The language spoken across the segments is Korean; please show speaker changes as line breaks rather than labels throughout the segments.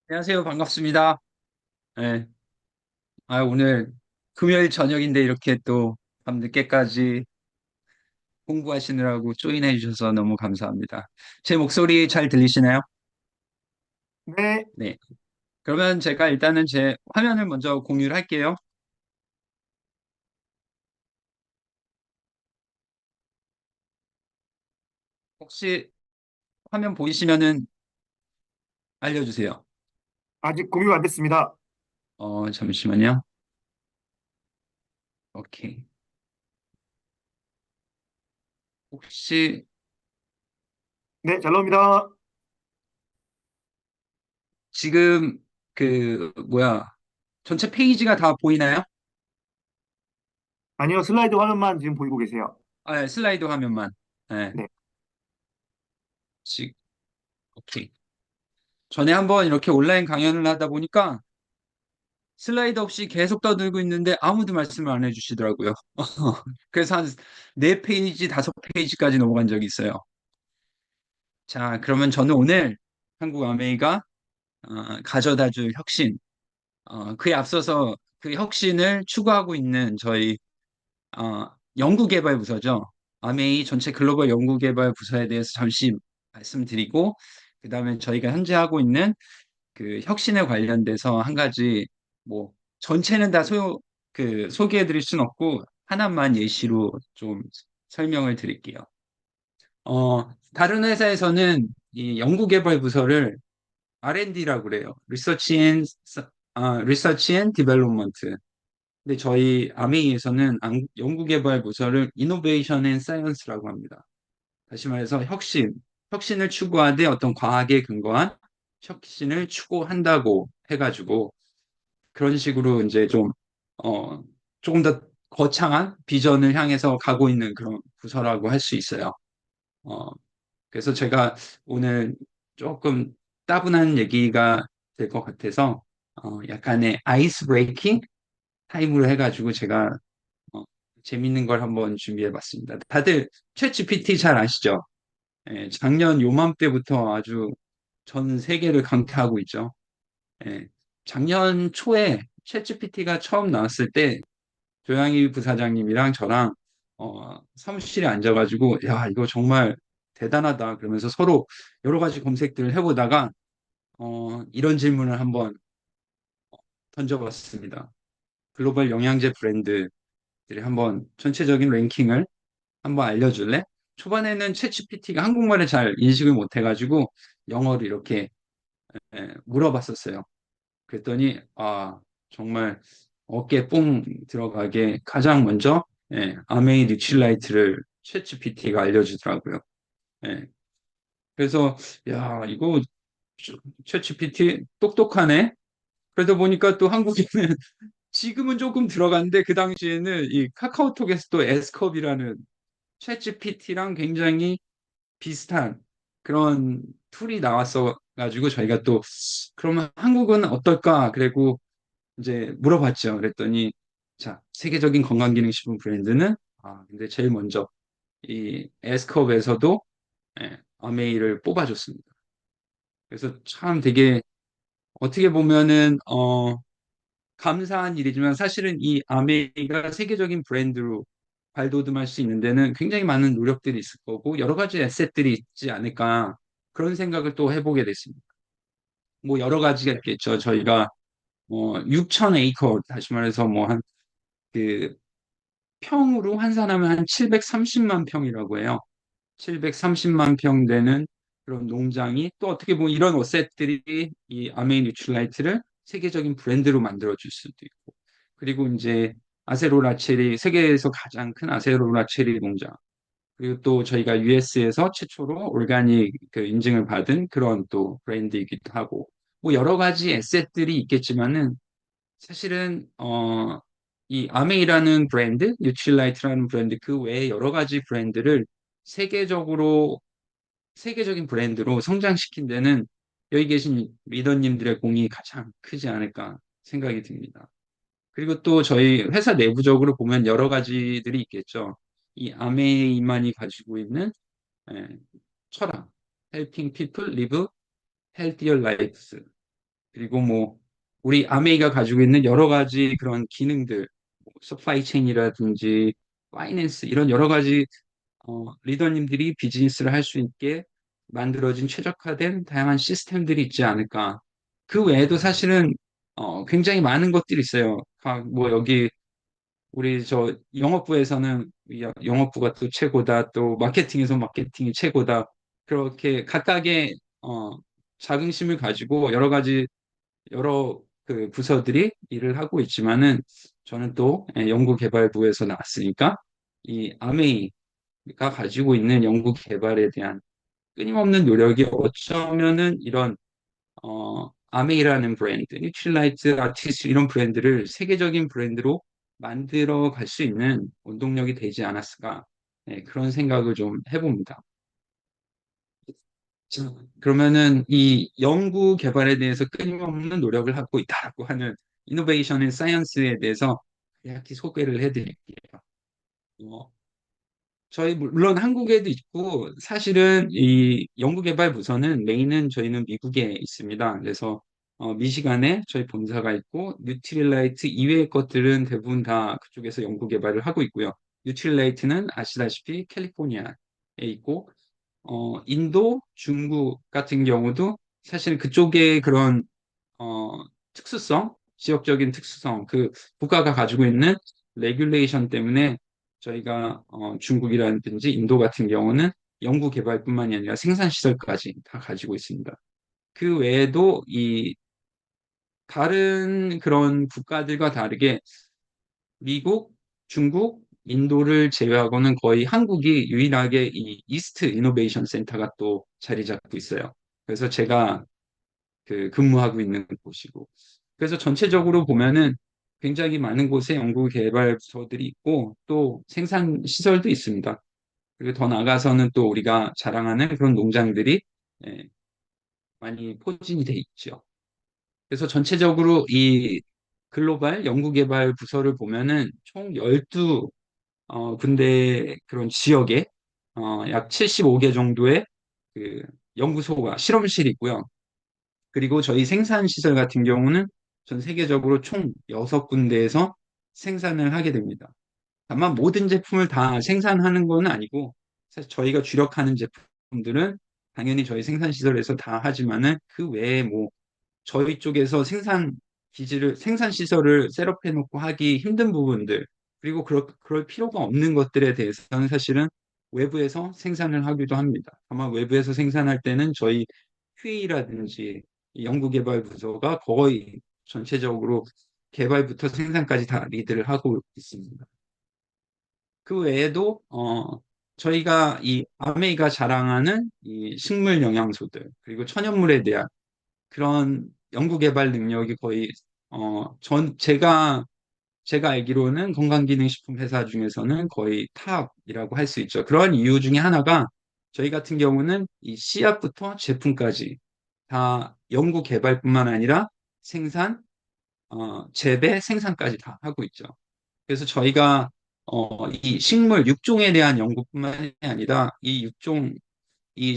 안녕하세요. 반갑습니다. 네. 오늘 금요일 저녁인데 이렇게 또 밤늦게까지 공부하시느라고 조인해 주셔서 너무 감사합니다. 제 목소리 잘 들리시나요?
네,
네. 그러면 제가 일단은 제 화면을 먼저 공유를 할게요. 혹시 화면 보이시면은 알려주세요.
아직 공유가 안 됐습니다.
잠시만요. 오케이. 혹시
네, 잘 나옵니다.
지금 전체 페이지가 다 보이나요?
아니요, 슬라이드 화면만 지금 보이고 계세요.
네, 슬라이드 화면만. 네.
네,
지, 오케이. 전에 한번 이렇게 온라인 강연을 하다 보니까 슬라이드 없이 계속 떠들고 있는데 아무도 말씀을 안 해주시더라고요. 그래서 한 네 페이지, 다섯 페이지까지 넘어간 적이 있어요. 자, 그러면 저는 오늘 한국 아메이가 가져다 줄 혁신, 그에 앞서서 그 혁신을 추구하고 있는 저희 연구개발부서죠. 아메이 전체 글로벌 연구개발부서에 대해서 잠시 말씀드리고, 그 다음에 저희가 현재 하고 있는 그 혁신에 관련돼서 한 가지 뭐 전체는 다 소개해 드릴 순 없고 하나만 예시로 좀 설명을 드릴게요. 다른 회사에서는 이 연구개발 부서를 R&D라고 그래요. Research and Development. 근데 저희 아메이에서는 연구개발 부서를 Innovation and Science라고 합니다. 다시 말해서 혁신을 추구하되 어떤 과학에 근거한 혁신을 추구한다고 해가지고 그런 식으로 이제 어, 조금 더 거창한 비전을 향해서 가고 있는 그런 부서라고 할 수 있어요. 어, 그래서 제가 오늘 조금 따분한 얘기가 될 것 같아서 약간의 아이스 브레이킹 타임으로 해가지고 제가 어, 재밌는 걸 한번 준비해 봤습니다. 다들 챗 GPT 잘 아시죠? 예, 작년 요맘때부터 아주 전 세계를 강타하고 있죠. 예, 작년 초에 챗GPT가 처음 나왔을 때 조양희 부사장님이랑 저랑 사무실에 앉아가지고 야 이거 정말 대단하다 그러면서 서로 여러 가지 검색들을 해보다가 이런 질문을 한번 던져봤습니다. 글로벌 영양제 브랜드들이 한번 전체적인 랭킹을 한번 알려줄래? 초반에는 챗GPT가 한국말을 잘 인식을 못해가지고 영어로 이렇게 물어봤었어요. 그랬더니 정말 어깨 뽕 들어가게 가장 먼저 아메이 뉴트릴라이트를 챗GPT가 알려주더라고요. 예. 그래서 야 이거 챗GPT 똑똑하네. 그러다 보니까 또 한국에는 지금은 조금 들어갔는데 그 당시에는 이 카카오톡에서 또 에스컵이라는 챗GPT랑 굉장히 비슷한 그런 툴이 나왔어 가지고 저희가 또 그러면 한국은 어떨까? 그리고 이제 물어봤죠. 그랬더니 자, 세계적인 건강기능식품 브랜드는 근데 제일 먼저 이 에스컵에서도 아메이를 뽑아줬습니다. 그래서 참 되게 어떻게 보면은 감사한 일이지만 사실은 이 아메이가 세계적인 브랜드로 발돋움할 수 있는 데는 굉장히 많은 노력들이 있을 거고 여러 가지 에셋들이 있지 않을까 그런 생각을 또 해보게 됐습니다. 뭐 여러 가지가 있겠죠. 저희가 6천 에이커 다시 말해서 뭐한 그 평으로 환산하면 한 730만 평이라고 해요. 730만 평 되는 그런 농장이 또 어떻게 보면 이런 어셋들이 이 아메이 뉴트라이트를 세계적인 브랜드로 만들어줄 수도 있고 그리고 이제 아세로라 체리 세계에서 가장 큰 아세로라 체리 농장 그리고 또 저희가 US에서 최초로 올가닉 그 인증을 받은 그런 또 브랜드이기도 하고 뭐 여러 가지 에셋들이 있겠지만은 사실은 이 아메이라는 브랜드, 뉴트릴라이트라는 브랜드 그 외에 여러 가지 브랜드를 세계적으로 세계적인 브랜드로 성장시킨 데는 여기 계신 리더님들의 공이 가장 크지 않을까 생각이 듭니다. 그리고 또 저희 회사 내부적으로 보면 여러 가지들이 있겠죠. 이 아메이만이 가지고 있는 예, 철학, Helping People Live Healthier Lives. 그리고 뭐 우리 아메이가 가지고 있는 여러 가지 그런 기능들, 서플라이 체인이라든지 파이낸스 이런 여러 가지 리더님들이 비즈니스를 할 수 있게 만들어진 최적화된 다양한 시스템들이 있지 않을까. 그 외에도 사실은 굉장히 많은 것들이 있어요. 뭐 여기 우리 저 영업부에서는 영업부가 또 최고다, 또 마케팅에서 마케팅이 최고다. 그렇게 각각의 자긍심을 가지고 여러 그 부서들이 일을 하고 있지만은 저는 또 연구개발부에서 나왔으니까 이 아메이가 가지고 있는 연구개발에 대한 끊임없는 노력이 어쩌면은 이런 아메이라는 브랜드, 뉴트릴라이트 아티스트 이런 브랜드를 세계적인 브랜드로 만들어 갈 수 있는 원동력이 되지 않았을까. 네, 그런 생각을 좀 해봅니다. 자, 그러면은 이 연구 개발에 대해서 끊임없는 노력을 하고 있다고 하는 이노베이션 앤 사이언스에 대해서 약간 소개를 해드릴게요. 어, 저희 물론 한국에도 있고 사실은 이 연구개발 부서는 메인은 저희는 미국에 있습니다. 그래서 미시간에 저희 본사가 있고 뉴트릴라이트 이외의 것들은 대부분 다 그쪽에서 연구개발을 하고 있고요. 뉴트릴라이트는 아시다시피 캘리포니아에 있고 인도, 중국 같은 경우도 사실 그쪽에 그런 특수성, 지역적인 특수성, 그 국가가 가지고 있는 레귤레이션 때문에 저희가 중국이라든지 인도 같은 경우는 연구 개발뿐만이 아니라 생산 시설까지 다 가지고 있습니다. 그 외에도 이 다른 그런 국가들과 다르게 미국, 중국, 인도를 제외하고는 거의 한국이 유일하게 이 이스트 이노베이션 센터가 또 자리 잡고 있어요. 그래서 제가 그 근무하고 있는 곳이고. 그래서 전체적으로 보면은 굉장히 많은 곳에 연구 개발 부서들이 있고 또 생산 시설도 있습니다. 그리고 더 나아가서는 또 우리가 자랑하는 그런 농장들이 예, 많이 포진이 돼 있죠. 그래서 전체적으로 이 글로벌 연구개발 부서를 보면은 총 12 군데 그런 지역에 약 75개 정도의 그 연구소가 실험실이 있고요. 그리고 저희 생산 시설 같은 경우는 전 세계적으로 총 6군데에서 생산을 하게 됩니다. 다만 모든 제품을 다 생산하는 건 아니고 사실 저희가 주력하는 제품들은 당연히 저희 생산 시설에서 다 하지만은 그 외에 뭐 저희 쪽에서 생산 시설을 셋업해 놓고 하기 힘든 부분들, 그리고 그럴 필요가 없는 것들에 대해서는 사실은 외부에서 생산을 하기도 합니다. 아마 외부에서 생산할 때는 저희 QA라든지 연구개발 부서가 거의 전체적으로 개발부터 생산까지 다 리드를 하고 있습니다. 그 외에도 저희가 이 아메이가 자랑하는 이 식물 영양소들 그리고 천연물에 대한 그런 연구 개발 능력이 거의 제가 알기로는 건강기능식품 회사 중에서는 거의 탑이라고 할 수 있죠. 그런 이유 중에 하나가 저희 같은 경우는 이 씨앗부터 제품까지 다 연구 개발뿐만 아니라 생산, 재배, 생산까지 다 하고 있죠. 그래서 저희가 이 식물 육종에 대한 연구뿐만이 아니라 이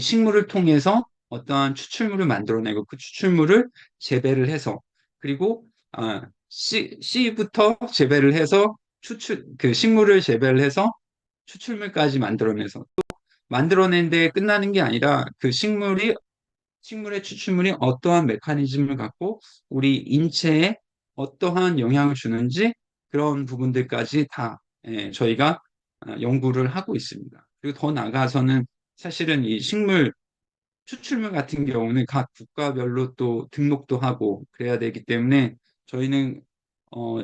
식물을 통해서 어떠한 추출물을 만들어내고 그 추출물을 재배를 해서 그리고 씨부터 재배를 해서 그 식물을 재배를 해서 추출물까지 만들어내서 만들어낸 데 끝나는 게 아니라 그 식물의 추출물이 어떠한 메커니즘을 갖고 우리 인체에 어떠한 영향을 주는지 그런 부분들까지 다 저희가 연구를 하고 있습니다. 그리고 더 나아가서는 사실은 이 식물 추출물 같은 경우는 각 국가별로 또 등록도 하고 그래야 되기 때문에 저희는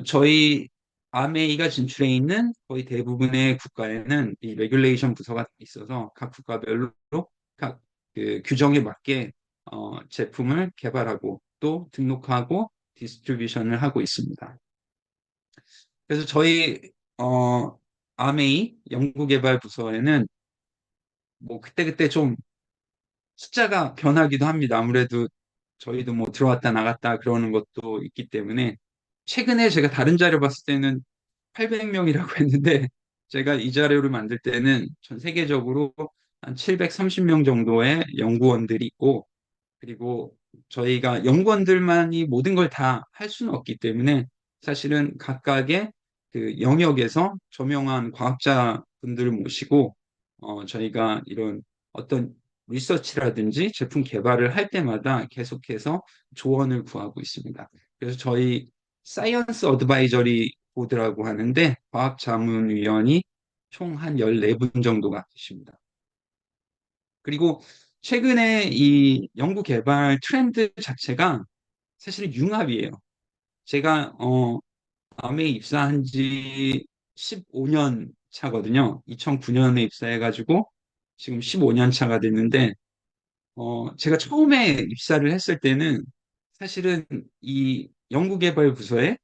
저희 아메이가 진출해 있는 거의 대부분의 국가에는 이 레귤레이션 부서가 있어서 각 국가별로 각 그 규정에 맞게 제품을 개발하고 또 등록하고 디스트리뷰션을 하고 있습니다. 그래서 저희 아메이 연구개발 부서에는 뭐 그때그때 좀 숫자가 변하기도 합니다. 아무래도 저희도 뭐 들어왔다 나갔다 그러는 것도 있기 때문에 최근에 제가 다른 자료 봤을 때는 800명이라고 했는데 제가 이 자료를 만들 때는 전 세계적으로 한 730명 정도의 연구원들이 있고 그리고 저희가 연구원들만이 모든 걸 다 할 수는 없기 때문에 사실은 각각의 그 영역에서 저명한 과학자 분들을 모시고 저희가 이런 어떤 리서치라든지 제품 개발을 할 때마다 계속해서 조언을 구하고 있습니다. 그래서 저희 사이언스 어드바이저리 보드라고 하는데 과학자문위원이 총 한 14분 정도가 계십니다. 그리고 최근에 이 연구 개발 트렌드 자체가 사실은 융합이에요. 제가 암에 입사한 지 15년 차거든요. 2009년에 입사해가지고 지금 15년 차가 됐는데 제가 처음에 입사를 했을 때는 사실은 이 연구개발 부서에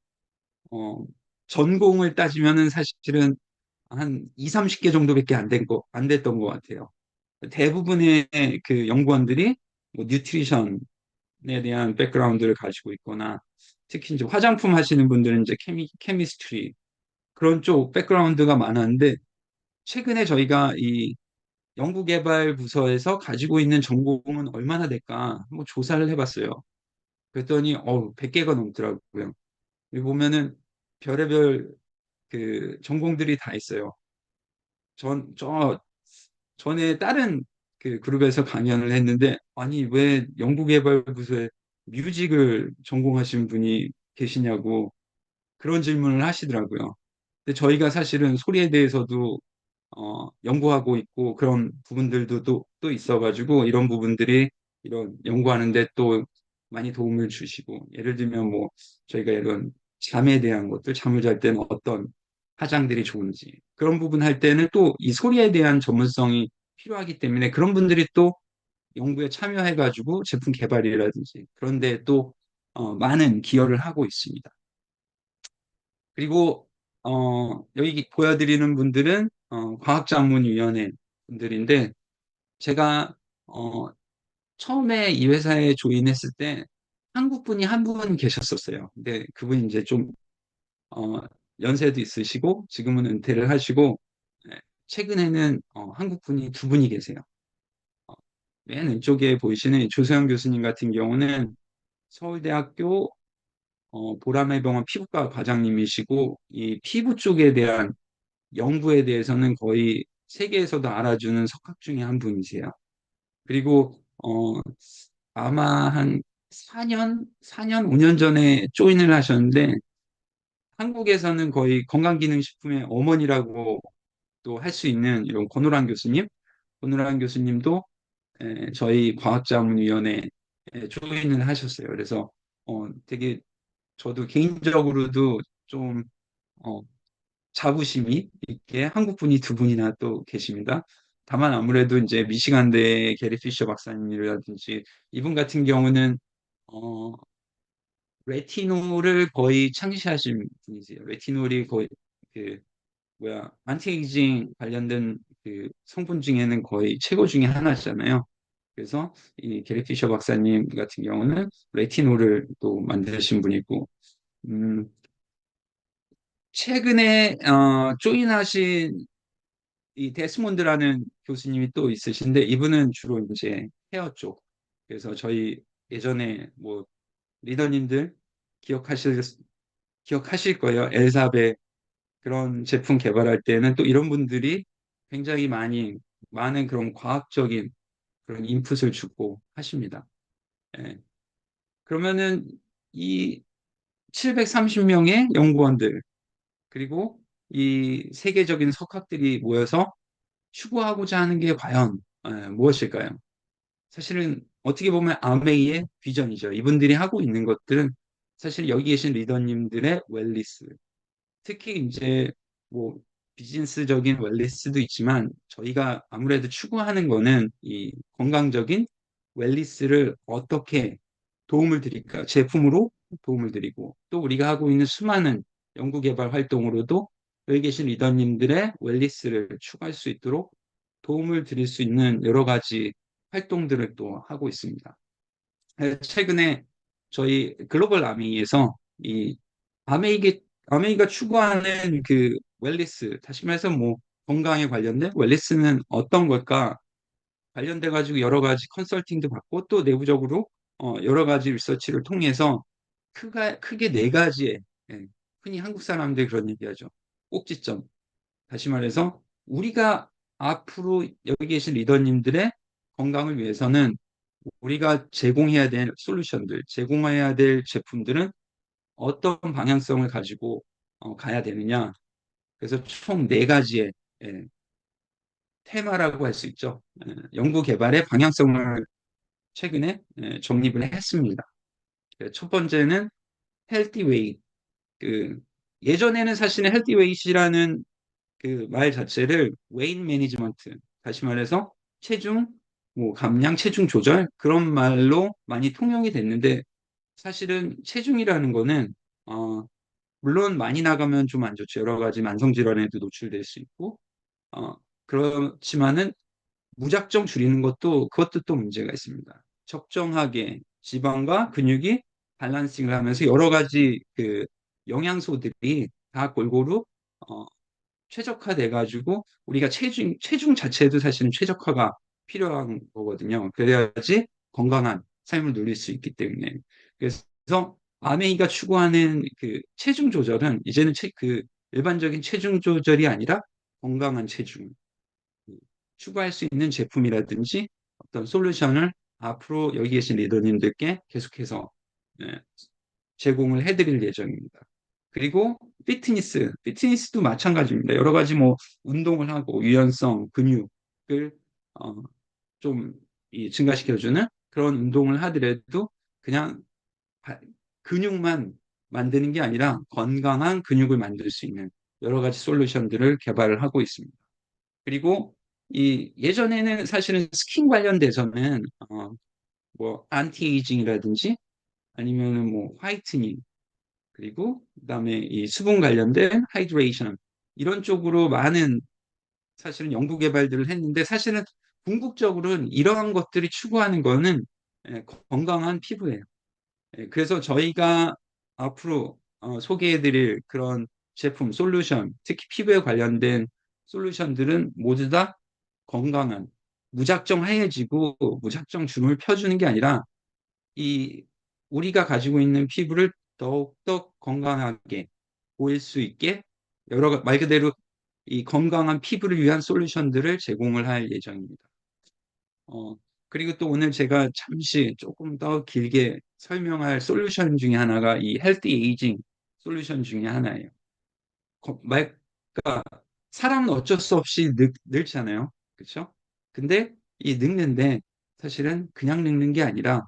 어, 전공을 따지면은 사실은 한 2, 30개 정도밖에 안 됐던 것 같아요. 대부분의 그 연구원들이 뭐 뉴트리션에 대한 백그라운드를 가지고 있거나 특히 이제 화장품 하시는 분들은 이제 케미스트리 그런 쪽 백그라운드가 많았는데 최근에 저희가 이 연구개발 부서에서 가지고 있는 전공은 얼마나 될까 한번 조사를 해봤어요. 그랬더니 100개가 넘더라고요. 여기 보면은 별의별 그 전공들이 다 있어요. 저 전에 다른 그 그룹에서 강연을 했는데 아니 왜 연구개발부서에 뮤직을 전공하신 분이 계시냐고 그런 질문을 하시더라고요. 근데 저희가 사실은 소리에 대해서도 연구하고 있고 그런 부분들도 또 있어가지고 이런 부분들이 이런 연구하는데 또 많이 도움을 주시고 예를 들면 뭐 저희가 이런 잠에 대한 것들 잠을 잘 때는 어떤 화장들이 좋은지 그런 부분 할 때는 또 이 소리에 대한 전문성이 필요하기 때문에 그런 분들이 또 연구에 참여해가지고 제품 개발이라든지 그런데 또 많은 기여를 하고 있습니다. 그리고 여기 보여드리는 분들은 과학자문위원회 분들인데 제가 어, 처음에 이 회사에 조인했을 때 한국 분이 한 분 계셨었어요. 근데 그분이 이제 좀 어, 연세도 있으시고 지금은 은퇴를 하시고 네, 최근에는 한국 분이 두 분이 계세요. 어, 맨 왼쪽에 보이시는 조세영 교수님 같은 경우는 서울대학교 보라매 병원 피부과 과장님이시고 이 피부 쪽에 대한 연구에 대해서는 거의 세계에서도 알아주는 석학 중에 한 분이세요. 그리고 아마 한 4년, 5년 전에 조인을 하셨는데 한국에서는 거의 건강기능식품의 어머니라고 또 할 수 있는 이런 권오란 교수님도 저희 과학자문위원회에 조인을 하셨어요. 그래서 되게 저도 개인적으로도 좀 어, 자부심이 있게 한국 분이 두 분이나 또 계십니다. 다만 아무래도 이제 미시간대 게리 피셔 박사님이라든지 이분 같은 경우는 어, 레티놀을 거의 창시하신 분이세요. 레티놀이 거의 그 뭐야 안티에이징 관련된 그 성분 중에는 거의 최고 중에 하나잖아요. 그래서 이 게리 피셔 박사님 같은 경우는 레티놀을 또 만드신 분이고 음, 최근에 조인하신 이 데스몬드라는 교수님이 또 있으신데 이분은 주로 이제 헤어 쪽. 그래서 저희 예전에 뭐 리더님들 기억하실 기억하실 거예요. 엘사베 그런 제품 개발할 때는 또 이런 분들이 굉장히 많은 그런 과학적인 그런 인풋을 주고 하십니다. 예. 그러면은 이 730명의 연구원들 그리고 이 세계적인 석학들이 모여서 추구하고자 하는 게 과연 무엇일까요? 사실은 어떻게 보면 아메이의 비전이죠. 이분들이 하고 있는 것들은 사실 여기 계신 리더님들의 웰리스, 특히 이제 뭐 비즈니스적인 웰리스도 있지만 저희가 아무래도 추구하는 거는 이 건강적인 웰리스를 어떻게 도움을 드릴까? 제품으로 도움을 드리고 또 우리가 하고 있는 수많은 연구개발 활동으로도 여기 계신 리더님들의 웰리스를 추구할 수 있도록 도움을 드릴 수 있는 여러 가지 활동들을 또 하고 있습니다. 최근에 저희 글로벌 아메이에서 이 아메이가 추구하는 그 웰리스, 다시 말해서 뭐 건강에 관련된 웰리스는 어떤 걸까 관련돼 가지고 여러 가지 컨설팅도 받고 또 내부적으로 여러 가지 리서치를 통해서 크게 네 가지의, 예, 흔히 한국 사람들이 그런 얘기하죠. 꼭지점. 다시 말해서 우리가 앞으로 여기 계신 리더님들의 건강을 위해서는 우리가 제공해야 될 솔루션들, 제공해야 될 제품들은 어떤 방향성을 가지고 가야 되느냐. 그래서 총 네 가지의, 예, 테마라고 할 수 있죠. 연구 개발의 방향성을 최근에 정립을 했습니다. 첫 번째는 헬티 웨이. 그 예전에는 사실은 헬티 웨이시라는 그 말 자체를 웨이트 매니지먼트, 다시 말해서 체중, 뭐 감량, 체중 조절 그런 말로 많이 통용이 됐는데 사실은 체중이라는 거는 물론 많이 나가면 좀 안 좋죠. 여러 가지 만성 질환에도 노출될 수 있고 어, 그렇지만은 무작정 줄이는 그것도 또 문제가 있습니다. 적정하게 지방과 근육이 밸런싱을 하면서 여러 가지 그 영양소들이 다 골고루 어, 최적화돼 가지고 우리가 체중 자체도 사실은 최적화가 필요한 거거든요. 그래야지 건강한 삶을 누릴 수 있기 때문에. 그래서 아메이가 추구하는 그 체중 조절은 이제는 그 일반적인 체중 조절이 아니라 건강한 체중 추구할 수 있는 제품이라든지 어떤 솔루션을 앞으로 여기 계신 리더님들께 계속해서 예, 제공을 해드릴 예정입니다. 그리고 피트니스도 마찬가지입니다. 여러 가지 뭐 운동을 하고 유연성, 근육을 어, 좀 증가시켜주는 그런 운동을 하더라도 그냥 근육만 만드는 게 아니라 건강한 근육을 만들 수 있는 여러 가지 솔루션들을 개발을 하고 있습니다. 그리고 이 예전에는 사실은 스킨 관련돼서는 뭐 안티에이징이라든지 아니면은 뭐 화이트닝 그리고 그다음에 이 수분 관련된 하이드레이션 이런 쪽으로 많은 사실은 연구 개발들을 했는데 사실은 궁극적으로는 이러한 것들이 추구하는 거는 건강한 피부예요. 그래서 저희가 앞으로 소개해드릴 그런 제품, 솔루션, 특히 피부에 관련된 솔루션들은 모두 다 건강한, 무작정 하얘지고 무작정 주름을 펴주는 게 아니라 이 우리가 가지고 있는 피부를 더욱더 건강하게 보일 수 있게 말 그대로 이 건강한 피부를 위한 솔루션들을 제공을 할 예정입니다. 어, 그리고 또 오늘 제가 잠시 조금 더 길게 설명할 솔루션 중에 하나가 이 헬티 에이징 솔루션 중에 하나예요. 그러니까 사람은 어쩔 수 없이 늙잖아요. 그렇죠? 근데 이 늙는데 사실은 그냥 늙는 게 아니라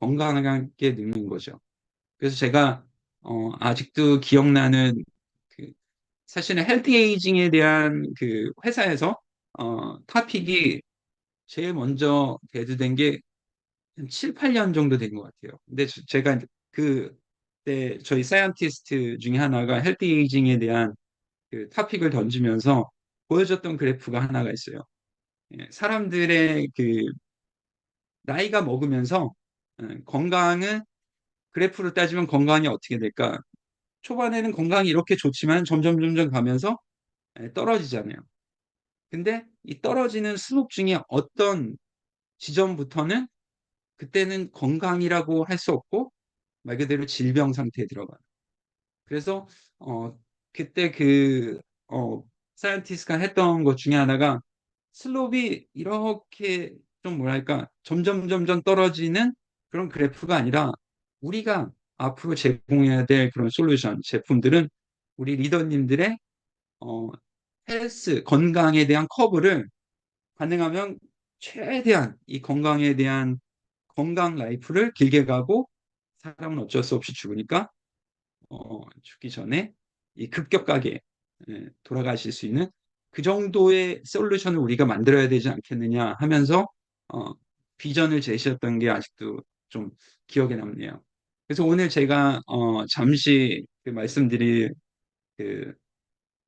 건강하게 늙는 거죠. 그래서 제가 아직도 기억나는 그 사실은 헬티 에이징에 대한 그 회사에서 토픽이 제일 먼저 대두된 게 한 7, 8년 정도 된 것 같아요. 근데 제가 그때 저희 사이언티스트 중에 하나가 헬티 에이징에 대한 그 토픽을 던지면서 보여줬던 그래프가 하나가 있어요. 예, 사람들의 그 나이가 먹으면서 건강은 그래프로 따지면 건강이 어떻게 될까? 초반에는 건강이 이렇게 좋지만 점점 가면서 떨어지잖아요. 근데 이 떨어지는 스롭 중에 어떤 지점부터는 그때는 건강이라고 할 수 없고 말 그대로 질병 상태에 들어가요. 그래서 어 그때 사이언티스트가 했던 것 중에 하나가 슬롭이 이렇게 좀 뭐랄까 점점 떨어지는 그런 그래프가 아니라 우리가 앞으로 제공해야 될 그런 솔루션 제품들은 우리 리더님들의 어 헬스 건강에 대한 커브를 가능하면 최대한 이 건강에 대한 건강 라이프를 길게 가고 사람은 어쩔 수 없이 죽으니까 죽기 전에 이 급격하게 돌아가실 수 있는 그 정도의 솔루션을 우리가 만들어야 되지 않겠느냐 하면서 어, 비전을 제시했던 게 아직도 좀 기억에 남네요. 그래서 오늘 제가 잠시 그 말씀드릴 그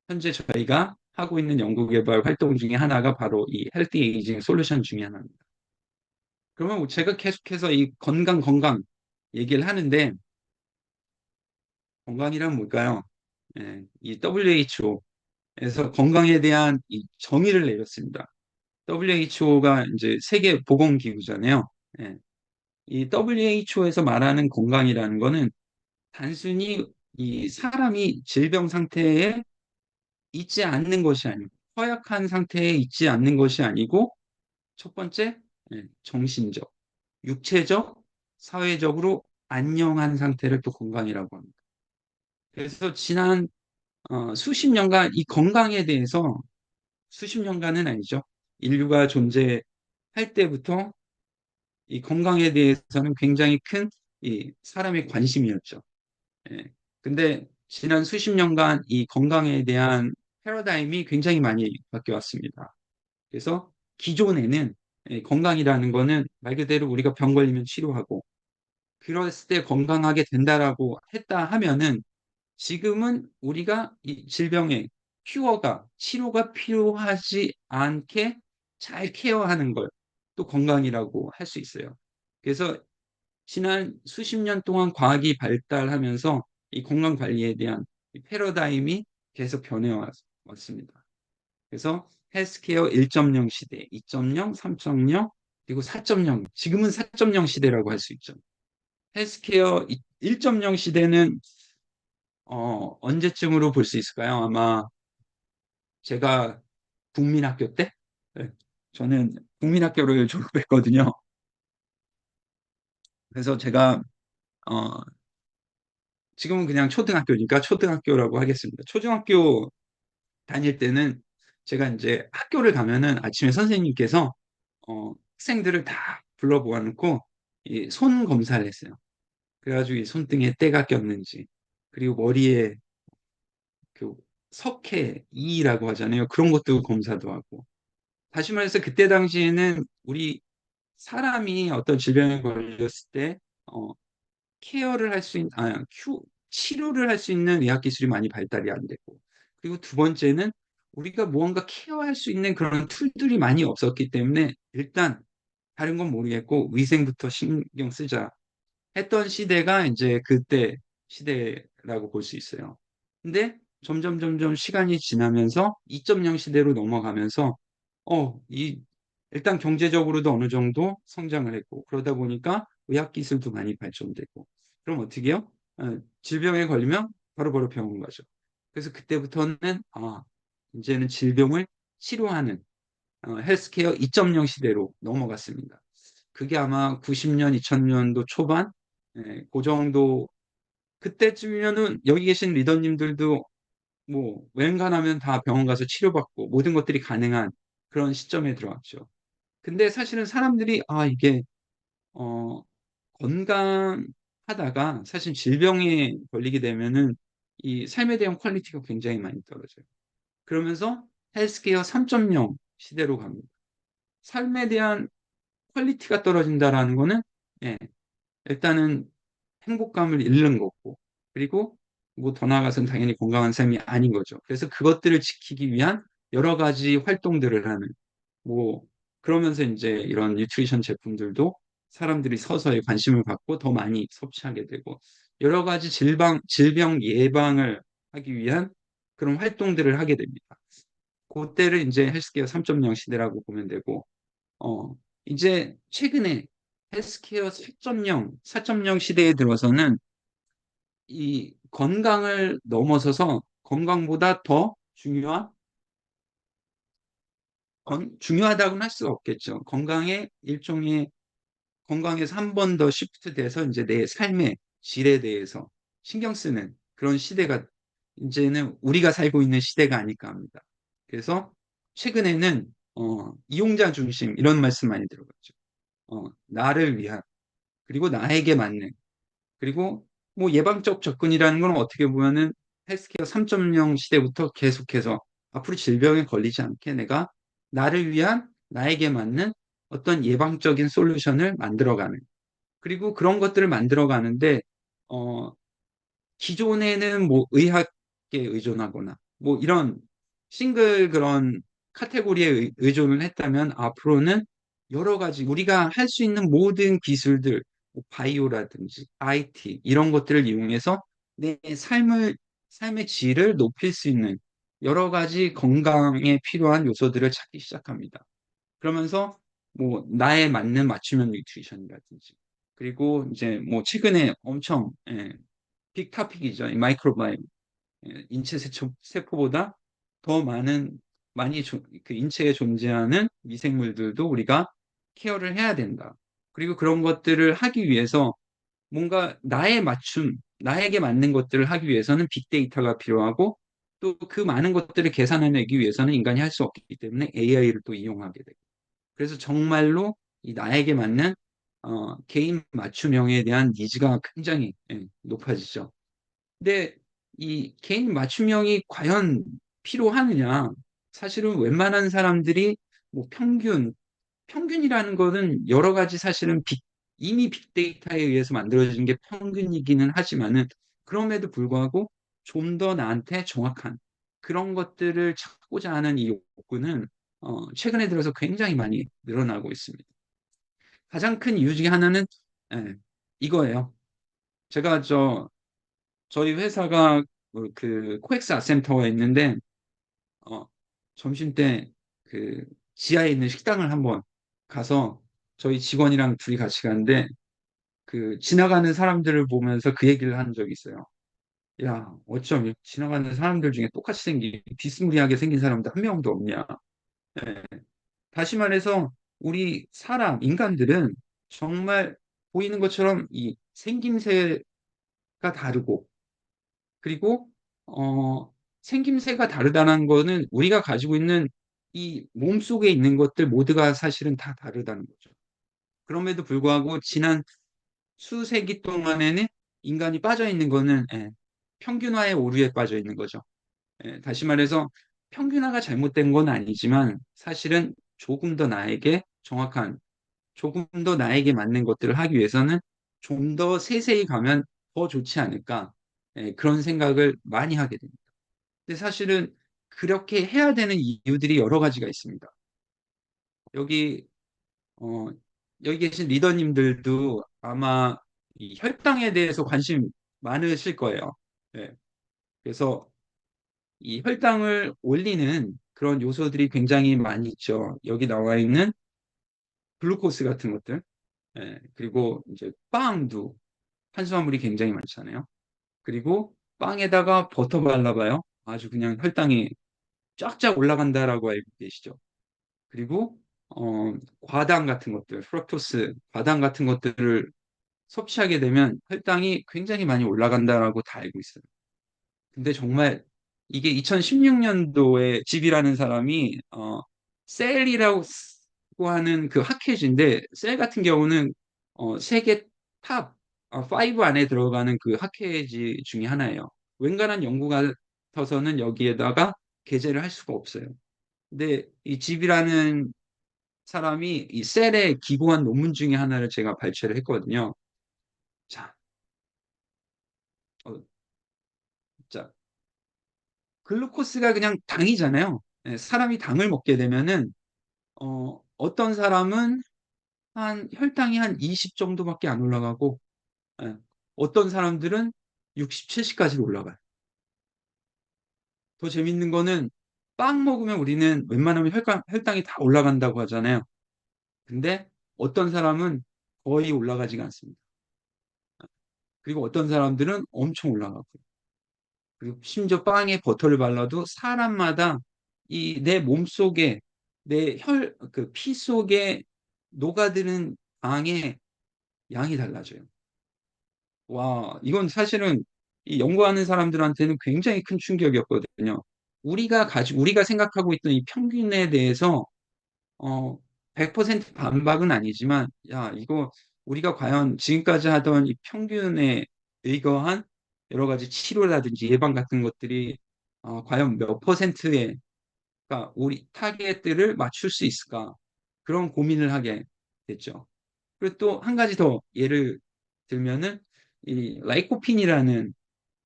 현재 저희가 하고 있는 연구개발 활동 중에 하나가 바로 이 헬티 에이징 솔루션 중에 하나입니다. 그러면 제가 계속해서 이 건강 얘기를 하는데 건강이란 뭘까요? 이 WHO에서 건강에 대한 이 정의를 내렸습니다. WHO가 이제 세계 보건기구잖아요. 예, 이 WHO에서 말하는 건강이라는 거는 단순히 이 사람이 질병 상태에 있지 않는 것이 아니고 허약한 상태에 있지 않는 것이 아니고 첫 번째, 정신적, 육체적, 사회적으로 안녕한 상태를 또 건강이라고 합니다. 그래서 지난 수십 년간 이 건강에 대해서 수십 년간은 아니죠. 인류가 존재할 때부터 이 건강에 대해서는 굉장히 큰 이 사람의 관심이었죠. 예. 근데 지난 수십 년간 이 건강에 대한 패러다임이 굉장히 많이 바뀌어 왔습니다. 그래서 기존에는 건강이라는 거는 말 그대로 우리가 병 걸리면 치료하고 그랬을 때 건강하게 된다라고 했다 하면은 지금은 우리가 이 질병의 큐어가 치료가 필요하지 않게 잘 케어하는 걸 또 건강이라고 할 수 있어요. 그래서 지난 수십 년 동안 과학이 발달하면서 이 건강 관리에 대한 이 패러다임이 계속 변해 왔습니다. 그래서 헬스케어 1.0 시대, 2.0, 3.0 그리고 4.0 지금은 4.0 시대라고 할 수 있죠. 헬스케어 1.0 시대는 언제쯤으로 볼 수 있을까요? 아마 제가 국민학교 때? 네. 저는 국민학교를 졸업했거든요. 그래서 제가 어, 지금은 그냥 초등학교니까 초등학교라고 하겠습니다. 초등학교 다닐 때는 제가 이제 학교를 가면은 아침에 선생님께서 학생들을 다 불러 모아놓고 이 손 검사를 했어요. 그래가지고 이 손등에 때가 꼈는지 그리고 머리에 그 석회 이라고 하잖아요. 그런 것도 검사도 하고. 다시 말해서 그때 당시에는 우리 사람이 어떤 질병에 걸렸을 때 케어를 할 수 있는 치료를 할 수 있는 의학 기술이 많이 발달이 안 됐고 그리고 두 번째는 우리가 무언가 케어할 수 있는 그런 툴들이 많이 없었기 때문에 일단 다른 건 모르겠고 위생부터 신경 쓰자 했던 시대가 이제 그때 시대라고 볼 수 있어요. 근데 점점 시간이 지나면서 2.0 시대로 넘어가면서 이 일단 경제적으로도 어느 정도 성장을 했고 그러다 보니까 의학 기술도 많이 발전되고 그럼 어떻게 해요? 질병에 걸리면 바로바로 병원 가죠. 그래서 그때부터는 이제는 질병을 치료하는 헬스케어 2.0 시대로 넘어갔습니다. 그게 아마 90년, 2000년도 초반, 그 정도, 그때쯤이면은 여기 계신 리더님들도 뭐, 웬간하면 다 병원 가서 치료받고 모든 것들이 가능한 그런 시점에 들어왔죠. 근데 사실은 사람들이, 이게, 어, 건강하다가 사실 질병에 걸리게 되면은 이 삶에 대한 퀄리티가 굉장히 많이 떨어져요. 그러면서 헬스케어 3.0 시대로 갑니다. 삶에 대한 퀄리티가 떨어진다라는 거는 예, 일단은 행복감을 잃는 거고 그리고 뭐 더 나아가서는 당연히 건강한 삶이 아닌 거죠. 그래서 그것들을 지키기 위한 여러 가지 활동들을 하는 뭐 그러면서 이제 이런 뉴트리션 제품들도 사람들이 서서히 관심을 갖고 더 많이 섭취하게 되고 여러 가지 질병 예방을 하기 위한 그런 활동들을 하게 됩니다. 그때를 이제 헬스케어 3.0 시대라고 보면 되고 어, 이제 최근에 헬스케어 4.0 시대에 들어서는 이 건강을 넘어서서 건강보다 더 중요하다고는 할 수가 없겠죠. 건강에서 한 번 더 시프트 돼서 이제 내 삶의 질에 대해서 신경 쓰는 그런 시대가 이제는 우리가 살고 있는 시대가 아닐까 합니다. 그래서 최근에는 이용자 중심 이런 말씀 많이 들어봤죠. 나를 위한 그리고 나에게 맞는 그리고 뭐 예방적 접근이라는 건 어떻게 보면은 헬스케어 3.0 시대부터 계속해서 앞으로 질병에 걸리지 않게 내가 나를 위한 나에게 맞는 어떤 예방적인 솔루션을 만들어가는 그리고 그런 것들을 만들어가는데 어, 기존에는 뭐 의학에 의존하거나 뭐 이런 싱글 그런 카테고리에 의존을 했다면 앞으로는 여러 가지 우리가 할 수 있는 모든 기술들, 뭐 바이오라든지 IT 이런 것들을 이용해서 내 삶의 질을 높일 수 있는 여러 가지 건강에 필요한 요소들을 찾기 시작합니다. 그러면서 뭐 나에 맞는 맞춤형 뉴트리션이라든지 그리고 이제 뭐 최근에 엄청 빅 토픽이죠. 이 마이크로바이옴. 인체 세포보다 더 많이 그 인체에 존재하는 미생물들도 우리가 케어를 해야 된다. 그리고 그런 것들을 하기 위해서 뭔가 나에게 맞는 것들을 하기 위해서는 빅데이터가 필요하고 또 그 많은 것들을 계산해내기 위해서는 인간이 할 수 없기 때문에 AI를 또 이용하게 되고. 그래서 정말로 이 나에게 맞는 개인 맞춤형에 대한 니즈가 굉장히 높아지죠. 근데 이 개인 맞춤형이 과연 필요하느냐? 사실은 웬만한 사람들이 뭐 평균이라는 거는 여러 가지 사실은 이미 빅데이터에 의해서 만들어진 게 평균이기는 하지만은 그럼에도 불구하고 좀 더 나한테 정확한 그런 것들을 찾고자 하는 이 욕구는 최근에 들어서 굉장히 많이 늘어나고 있습니다. 가장 큰 이유 중에 하나는 예, 이거예요. 제가 저희 회사가 그 코엑스 아센터에 있는데 어, 점심 때 그 지하에 있는 식당을 한번 가서 저희 직원이랑 둘이 같이 갔는데 그 지나가는 사람들을 보면서 그 얘기를 한 적이 있어요. 야, 어쩜 지나가는 사람들 중에 똑같이 비스무리하게 생긴 사람도 한 명도 없냐. 예. 다시 말해서 우리 인간들은 정말 보이는 것처럼 이 생김새가 다르고 그리고 생김새가 다르다는 거는 우리가 가지고 있는 이 몸속에 있는 것들 모두가 사실은 다 다르다는 거죠. 그럼에도 불구하고 지난 수세기 동안에는 인간이 빠져 있는 거는 평균화의 오류에 빠져 있는 거죠. 다시 말해서 평균화가 잘못된 건 아니지만 사실은 조금 더 나에게 맞는 것들을 하기 위해서는 좀 더 세세히 가면 더 좋지 않을까 그런 생각을 많이 하게 됩니다. 근데 사실은 그렇게 해야 되는 이유들이 여러 가지가 있습니다. 여기 어, 여기 계신 리더님들도 아마 이 혈당에 대해서 관심 많으실 거예요. 네. 그래서 이 혈당을 올리는 그런 요소들이 굉장히 많이 있죠. 여기 나와 있는 글루코스 같은 것들, 그리고 이제 빵도 탄수화물이 굉장히 많잖아요. 그리고 빵에다가 버터 발라봐요. 아주 그냥 혈당이 쫙쫙 올라간다라고 알고 계시죠. 그리고 과당 같은 것들, 프럭토스, 과당 같은 것들을 섭취하게 되면 혈당이 굉장히 많이 올라간다라고 다 알고 있어요. 근데 정말 이게 2016년도에 집이라는 사람이 셀이라고 하는 그 핫케이지인데 셀 같은 경우는 세계 탑 5 안에 들어가는 그 핫케이지 중에 하나예요. 웬간한 연구 같아서는 여기에다가 게재를 할 수가 없어요. 근데 이 집이라는 사람이 이 셀에 기고한 논문 중에 하나를 제가 발췌를 했거든요. 자, 어, 자, 글루코스가 그냥 당이잖아요. 사람이 당을 먹게 되면은 어떤 사람은 한 혈당이 한 20 정도밖에 안 올라가고 예, 어떤 사람들은 60, 70까지 올라가요. 더 재밌는 거는 빵 먹으면 우리는 웬만하면 혈당이 다 올라간다고 하잖아요. 근데 어떤 사람은 거의 올라가지가 않습니다. 그리고 어떤 사람들은 엄청 올라가고 그리고 심지어 빵에 버터를 발라도 사람마다 이 내 몸속에 그 피 속에 녹아드는 빵의 양이 달라져요. 와, 이건 사실은 이 연구하는 사람들한테는 굉장히 큰 충격이었거든요. 우리가 생각하고 있던 이 평균에 대해서 어, 100% 반박은 아니지만, 야, 이거 우리가 과연 지금까지 하던 이 평균에 의거한 여러 가지 치료라든지 예방 같은 것들이 과연 몇 퍼센트의, 그러니까 우리 타겟들을 맞출 수 있을까? 그런 고민을 하게 됐죠. 그리고 또 한 가지 더 예를 들면은 이 라이코핀이라는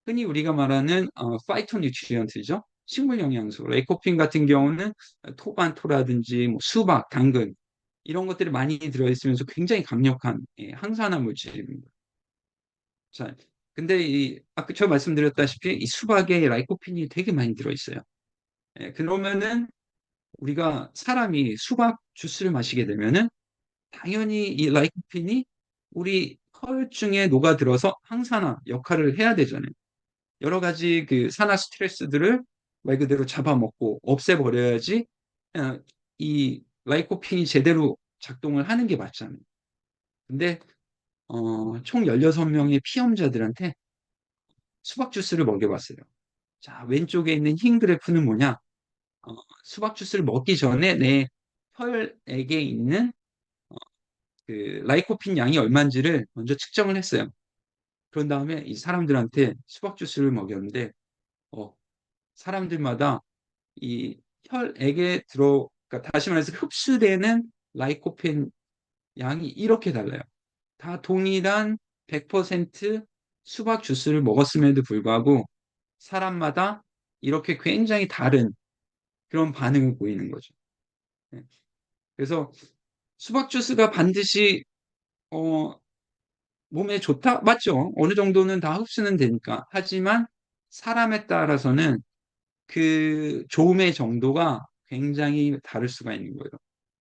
흔히 우리가 말하는 파이토 뉴트리언트죠. 식물 영양소. 레이코핀 같은 경우는 토반토라든지 뭐 수박, 당근 이런 것들이 많이 들어있으면서 굉장히 강력한 항산화 물질입니다. 자, 근데 아까 저 말씀드렸다시피 이 수박에 라이코핀이 되게 많이 들어있어요. 그러면은 우리가 사람이 수박 주스를 마시게 되면은 당연히 이 라이코핀이 우리 혈중에 녹아들어서 항산화 역할을 해야 되잖아요. 여러 가지 그 산화 스트레스들을 말 그대로 잡아먹고 없애버려야지 이 라이코펜이 제대로 작동을 하는 게 맞잖아요. 근데 총 16명의 피험자들한테 수박 주스를 먹여봤어요. 자, 왼쪽에 있는 흰 그래프는 뭐냐? 어, 수박 주스를 먹기 전에 내 혈액에 있는 어, 그 라이코펜 양이 얼마인지를 먼저 측정을 했어요. 그런 다음에 이 사람들한테 수박 주스를 먹였는데 어, 사람들마다 이 혈액에 그러니까 다시 말해서 흡수되는 라이코펜 양이 이렇게 달라요. 다 동일한 100% 수박 주스를 먹었음에도 불구하고 사람마다 이렇게 굉장히 다른 그런 반응을 보이는 거죠. 네. 그래서 수박 주스가 반드시 어, 몸에 좋다? 맞죠? 어느 정도는 다 흡수는 되니까. 하지만 사람에 따라서는 그 좋음의 정도가 굉장히 다를 수가 있는 거예요.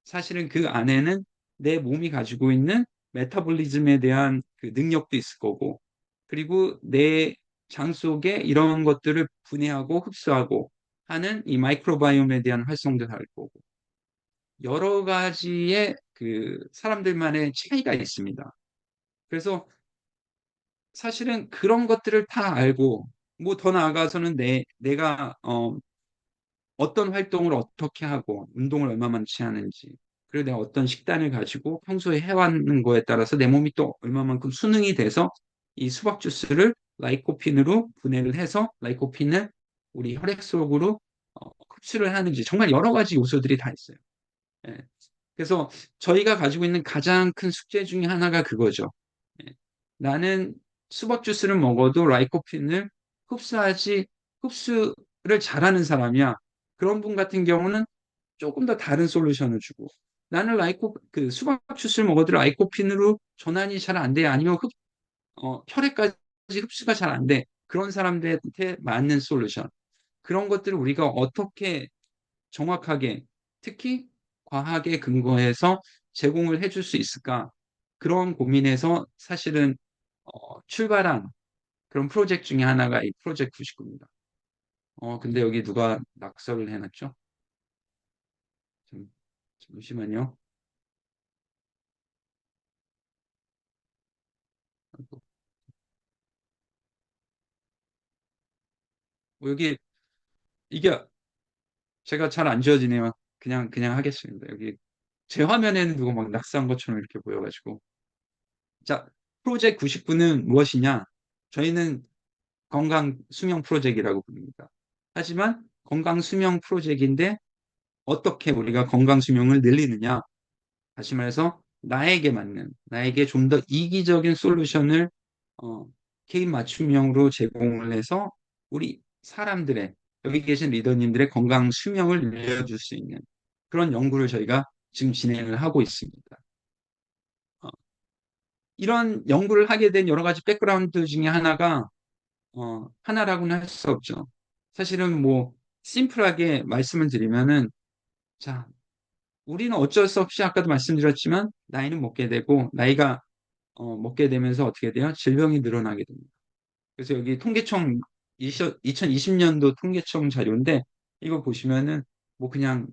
사실은 그 안에는 내 몸이 가지고 있는 메타볼리즘에 대한 그 능력도 있을 거고, 그리고 내 장 속에 이런 것들을 분해하고 흡수하고 하는 이 마이크로바이옴에 대한 활성도 다를 거고, 여러 가지의 그 사람들만의 차이가 있습니다. 그래서 사실은 그런 것들을 다 알고, 뭐 더 나아가서는 내가 어떤 활동을 어떻게 하고 운동을 얼마만치 하는지, 그리고 내가 어떤 식단을 가지고 평소에 해왔는 거에 따라서 내 몸이 또 얼마만큼 수능이 돼서 이 수박 주스를 라이코핀으로 분해를 해서 라이코핀을 우리 혈액 속으로 흡수를 하는지, 정말 여러 가지 요소들이 다 있어요. 예. 그래서 저희가 가지고 있는 가장 큰 숙제 중에 하나가 그거죠. 예. 나는 수박 주스를 먹어도 라이코핀을 흡수하지 흡수를 잘하는 사람이야. 그런 분 같은 경우는 조금 더 다른 솔루션을 주고, 나는 그 수박 주스를 먹어도 라이코핀으로 전환이 잘 안 돼. 아니면 혈액까지 흡수가 잘 안 돼. 그런 사람들한테 맞는 솔루션. 그런 것들을 우리가 어떻게 정확하게, 특히 과학에 근거해서 제공을 해줄 수 있을까? 그런 고민에서 사실은 출발한 그런 프로젝트 중에 하나가 이 프로젝트 99입니다. 근데 여기 누가 낙서를 해놨죠? 좀, 잠시만요. 여기 이게 제가 잘 안 지워지네요. 그냥 하겠습니다. 여기 제 화면에는 누가 막 낙서한 것처럼 이렇게 보여가지고. 자, 프로젝트 99는 무엇이냐? 저희는 건강 수명 프로젝트라고 부릅니다. 하지만 건강 수명 프로젝트인데 어떻게 우리가 건강 수명을 늘리느냐? 다시 말해서 나에게 좀 더 이기적인 솔루션을 어, 개인 맞춤형으로 제공을 해서 우리 사람들의, 여기 계신 리더님들의 건강 수명을 늘려줄 수 있는 그런 연구를 저희가 지금 진행을 하고 있습니다. 어, 이런 연구를 하게 된 여러 가지 백그라운드 중에 하나라고는 할 수 없죠. 사실은 뭐 심플하게 말씀을 드리면은, 자, 우리는 어쩔 수 없이 아까도 말씀드렸지만 나이는 먹게 되고, 나이가 먹게 되면서 어떻게 돼요? 질병이 늘어나게 됩니다. 그래서 여기 통계청 2020년도 통계청 자료인데, 이거 보시면은 뭐 그냥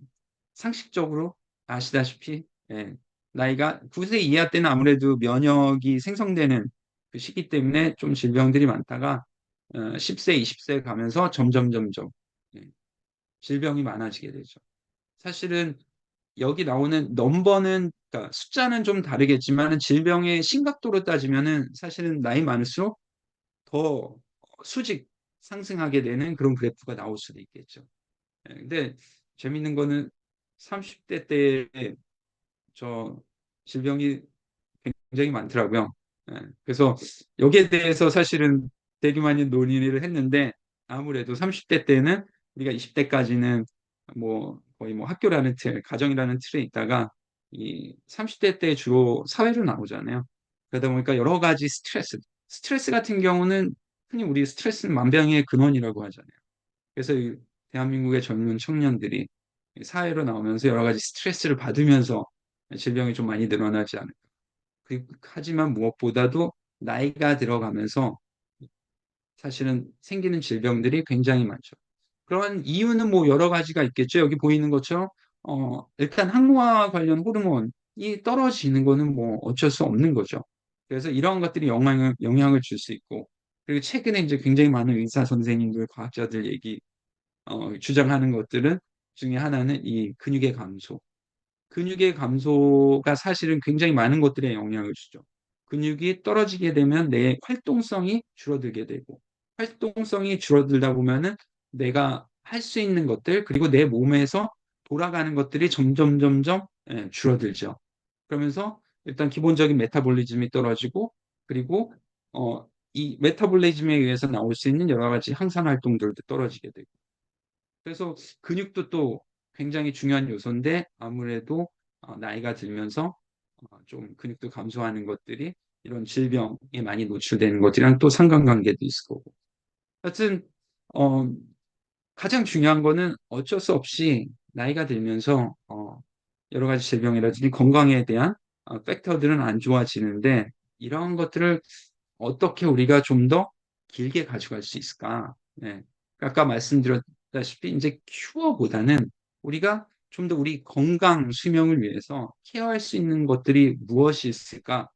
상식적으로 아시다시피, 예, 나이가 9세 이하 때는 아무래도 면역이 생성되는 그 시기 때문에 좀 질병들이 많다가 10세, 20세 가면서 점점 예, 질병이 많아지게 되죠. 사실은 여기 나오는 넘버는, 그러니까 숫자는 좀 다르겠지만 질병의 심각도로 따지면은 사실은 나이 많을수록 더 수직 상승하게 되는 그런 그래프가 나올 수도 있겠죠. 예, 근데 재밌는 거는 30대 때 저 질병이 굉장히 많더라고요. 예, 그래서 여기에 대해서 사실은 되게 많이 논의를 했는데, 아무래도 30대 때는 우리가 20대까지는 뭐 거의 뭐 학교라는 틀, 가정이라는 틀에 있다가 이 30대 때 주로 사회로 나오잖아요. 그러다 보니까 여러 가지 스트레스 같은 경우는 흔히 우리 스트레스는 만병의 근원이라고 하잖아요. 그래서 이 대한민국의 젊은 청년들이 사회로 나오면서 여러 가지 스트레스를 받으면서 질병이 좀 많이 늘어나지 않을까. 하지만 무엇보다도 나이가 들어가면서 사실은 생기는 질병들이 굉장히 많죠. 그런 이유는 뭐 여러 가지가 있겠죠. 여기 보이는 것처럼 일단 항노화 관련 호르몬이 떨어지는 거는 뭐 어쩔 수 없는 거죠. 그래서 이런 것들이 영향을 줄 수 있고, 그리고 최근에 이제 굉장히 많은 의사 선생님들, 과학자들 주장하는 것들은 중에 하나는 이 근육의 감소. 근육의 감소가 사실은 굉장히 많은 것들에 영향을 주죠. 근육이 떨어지게 되면 내 활동성이 줄어들게 되고, 활동성이 줄어들다 보면은 내가 할 수 있는 것들, 그리고 내 몸에서 돌아가는 것들이 점점 줄어들죠. 그러면서 일단 기본적인 메타볼리즘이 떨어지고, 그리고 이 메타볼리즘에 의해서 나올 수 있는 여러 가지 항산 활동들도 떨어지게 되고, 그래서 근육도 또 굉장히 중요한 요소인데, 아무래도 나이가 들면서 좀 근육도 감소하는 것들이 이런 질병에 많이 노출되는 것들이랑 또 상관관계도 있을 거고. 하여튼 어 가장 중요한 거는 어쩔 수 없이 나이가 들면서 여러 가지 질병이라든지 건강에 대한 팩터들은 안 좋아지는데, 이런 것들을 어떻게 우리가 좀 더 길게 가져갈 수 있을까? 네. 아까 말씀드렸다시피 이제 큐어보다는 우리가 좀 더 우리 건강, 수명을 위해서 케어할 수 있는 것들이 무엇이 있을까?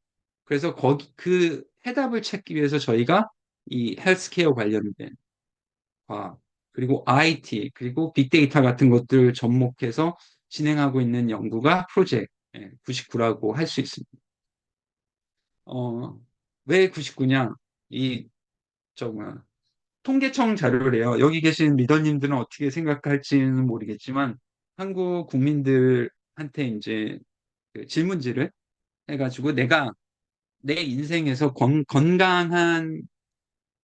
그래서 그 해답을 찾기 위해서 저희가 이 헬스케어 관련된 과학, 그리고 IT, 그리고 빅데이터 같은 것들을 접목해서 진행하고 있는 연구가 프로젝트 99라고 할 수 있습니다. 어, 왜 99냐? 이 뭐야, 통계청 자료래요. 여기 계신 리더님들은 어떻게 생각할지는 모르겠지만, 한국 국민들한테 이제 그 질문지를 해가지고 내가 내 인생에서 건강한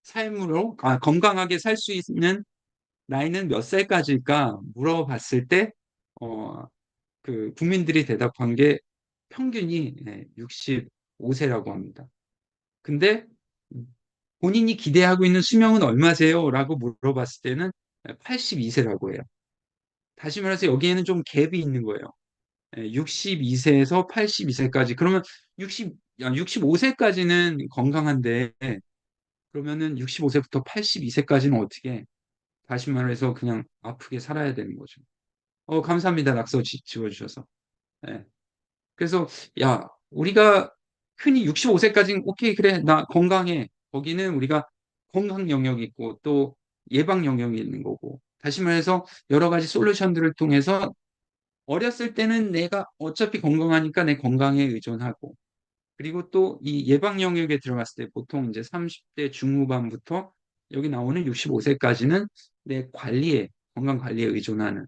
삶으로, 건강하게 살 수 있는 나이는 몇 살까지일까 물어봤을 때, 어, 그 국민들이 대답한 게 평균이 65세라고 합니다. 근데 본인이 기대하고 있는 수명은 얼마세요? 라고 물어봤을 때는 82세라고 해요. 다시 말해서 여기에는 좀 갭이 있는 거예요. 62세에서 82세까지. 그러면 65세까지는 건강한데, 그러면은 65세부터 82세까지는 어떻게, 다시 말해서 그냥 아프게 살아야 되는 거죠. 감사합니다. 낙서 지워주셔서. 예. 그래서, 야, 우리가 흔히 65세까지는 오케이, 그래, 나 건강해. 거기는 우리가 건강 영역이 있고 또 예방 영역이 있는 거고. 다시 말해서 여러 가지 솔루션들을 통해서 어렸을 때는 내가 어차피 건강하니까 내 건강에 의존하고, 그리고 또 이 예방 영역에 들어갔을 때 보통 이제 30대 중후반부터 여기 나오는 65세까지는 내 건강 관리에 의존하는,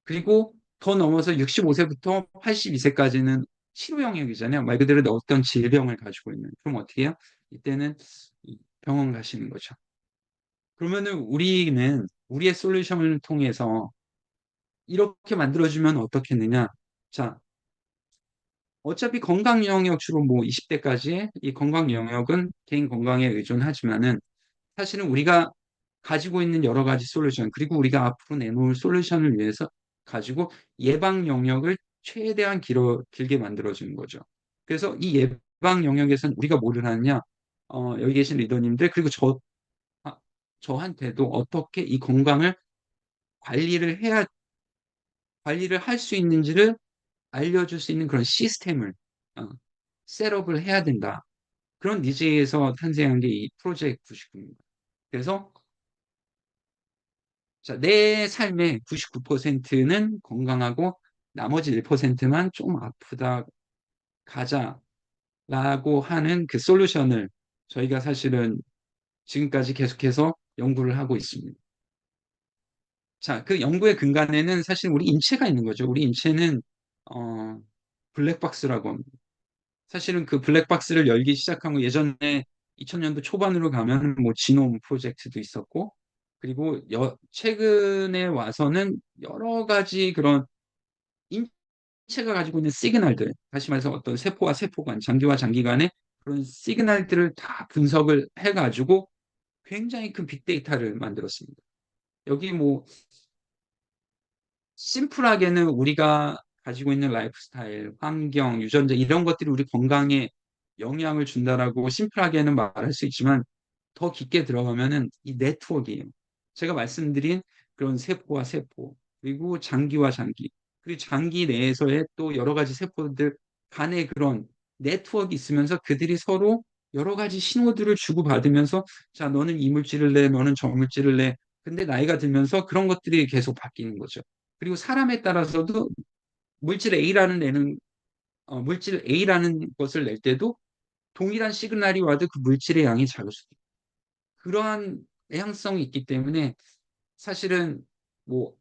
그리고 더 넘어서 65세부터 82세까지는 치료 영역이잖아요. 말 그대로 어떤 질병을 가지고 있는. 그럼 어떻게 해요? 이때는 병원 가시는 거죠. 그러면은 우리는 우리의 솔루션을 통해서 이렇게 만들어주면 어떻겠느냐? 자, 어차피 건강 영역 주로 뭐 20대까지의 이 건강 영역은 개인 건강에 의존하지만은, 사실은 우리가 가지고 있는 여러 가지 솔루션, 그리고 우리가 앞으로 내놓을 솔루션을 위해서 가지고 예방 영역을 최대한 길게 만들어주는 거죠. 그래서 이 예방 영역에서는 우리가 뭐를 하느냐? 여기 계신 리더님들, 그리고 저한테도 어떻게 이 건강을 관리를 해야, 관리를 할 수 있는지를 알려줄 수 있는 그런 시스템을 어, 셋업을 해야 된다. 그런 니즈에서 탄생한 게 이 프로젝트 99입니다. 그래서 자, 내 삶의 99%는 건강하고 나머지 1%만 좀 아프다 가자라고 하는 그 솔루션을 저희가 사실은 지금까지 계속해서 연구를 하고 있습니다. 자, 그 연구의 근간에는 사실 우리 인체가 있는 거죠. 우리 인체는 어, 블랙박스라고 합니다. 사실은 그 블랙박스를 열기 시작한 거, 예전에 2000년도 초반으로 가면 뭐 지놈 프로젝트도 있었고, 그리고 최근에 와서는 여러 가지 그런 인체가 가지고 있는 시그널들, 다시 말해서 어떤 세포와 세포 간, 장기와 장기 간의 그런 시그널들을 다 분석을 해가지고 굉장히 큰 빅데이터를 만들었습니다. 여기 뭐 심플하게는 우리가 가지고 있는 라이프 스타일, 환경, 유전자 이런 것들이 우리 건강에 영향을 준다라고 심플하게는 말할 수 있지만 더 깊게 들어가면은 이 네트워크예요. 제가 말씀드린 그런 세포와 세포, 그리고 장기와 장기, 그리고 장기 내에서의 또 여러 가지 세포들 간의 그런 네트워크가 있으면서 그들이 서로 여러 가지 신호들을 주고받으면서 자, 너는 이 물질을 내, 너는 저 물질을 내. 근데 나이가 들면서 그런 것들이 계속 바뀌는 거죠. 그리고 사람에 따라서도 물질 A라는 애는 물질 A라는 것을 낼 때도 동일한 시그널이 와도 그 물질의 양이 작을 수도 있고 그러한 애향성이 있기 때문에 사실은 뭐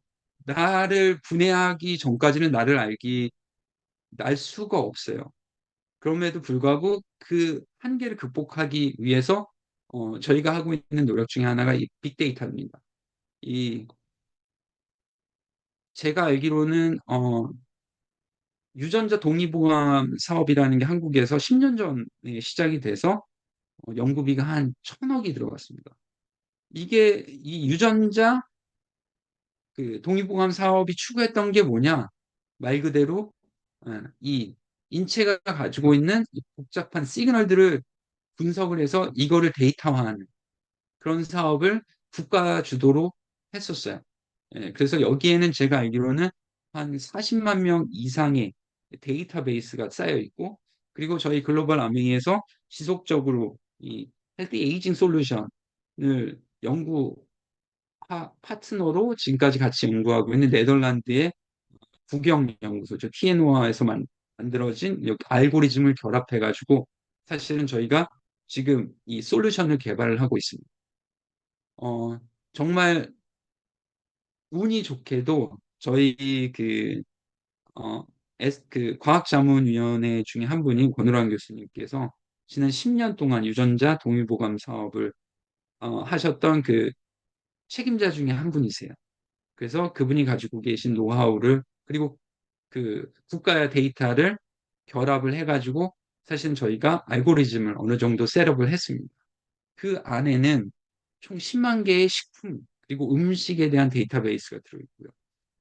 나를 분해하기 전까지는 나를 알 수가 없어요. 그럼에도 불구하고 그 한계를 극복하기 위해서 저희가 하고 있는 노력 중에 하나가 이 빅데이터입니다. 이 제가 알기로는 유전자 독립보감 사업이라는 게 한국에서 10년 전에 시작이 돼서 연구비가 한 1,000억이 들어갔습니다. 이게 이 유전자 그 독립보감 사업이 추구했던 게 뭐냐? 말 그대로 이 인체가 가지고 있는 이 복잡한 시그널들을 분석을 해서 이거를 데이터화하는 그런 사업을 국가 주도로 했었어요. 예, 그래서 여기에는 제가 알기로는 한 40만 명 이상의 데이터베이스가 쌓여 있고, 그리고 저희 글로벌 아미에서 지속적으로 이 헬스 에이징 솔루션을 연구 파트너로 지금까지 같이 연구하고 있는 네덜란드의 국영연구소죠. TNOA에서 만들어진 여기 알고리즘을 결합해가지고 사실은 저희가 지금 이 솔루션을 개발을 하고 있습니다. 어, 정말 운이 좋게도 저희 어, 과학자문위원회 중에 한 분인 권우란 교수님께서 지난 10년 동안 유전자 동의보감 사업을 하셨던 그 책임자 중에 한 분이세요. 그래서 그분이 가지고 계신 노하우를 그리고 그 국가 데이터를 결합을 해가지고 사실은 저희가 알고리즘을 어느 정도 셋업을 했습니다. 그 안에는 총 10만 개의 식품 그리고 음식에 대한 데이터베이스가 들어있고요.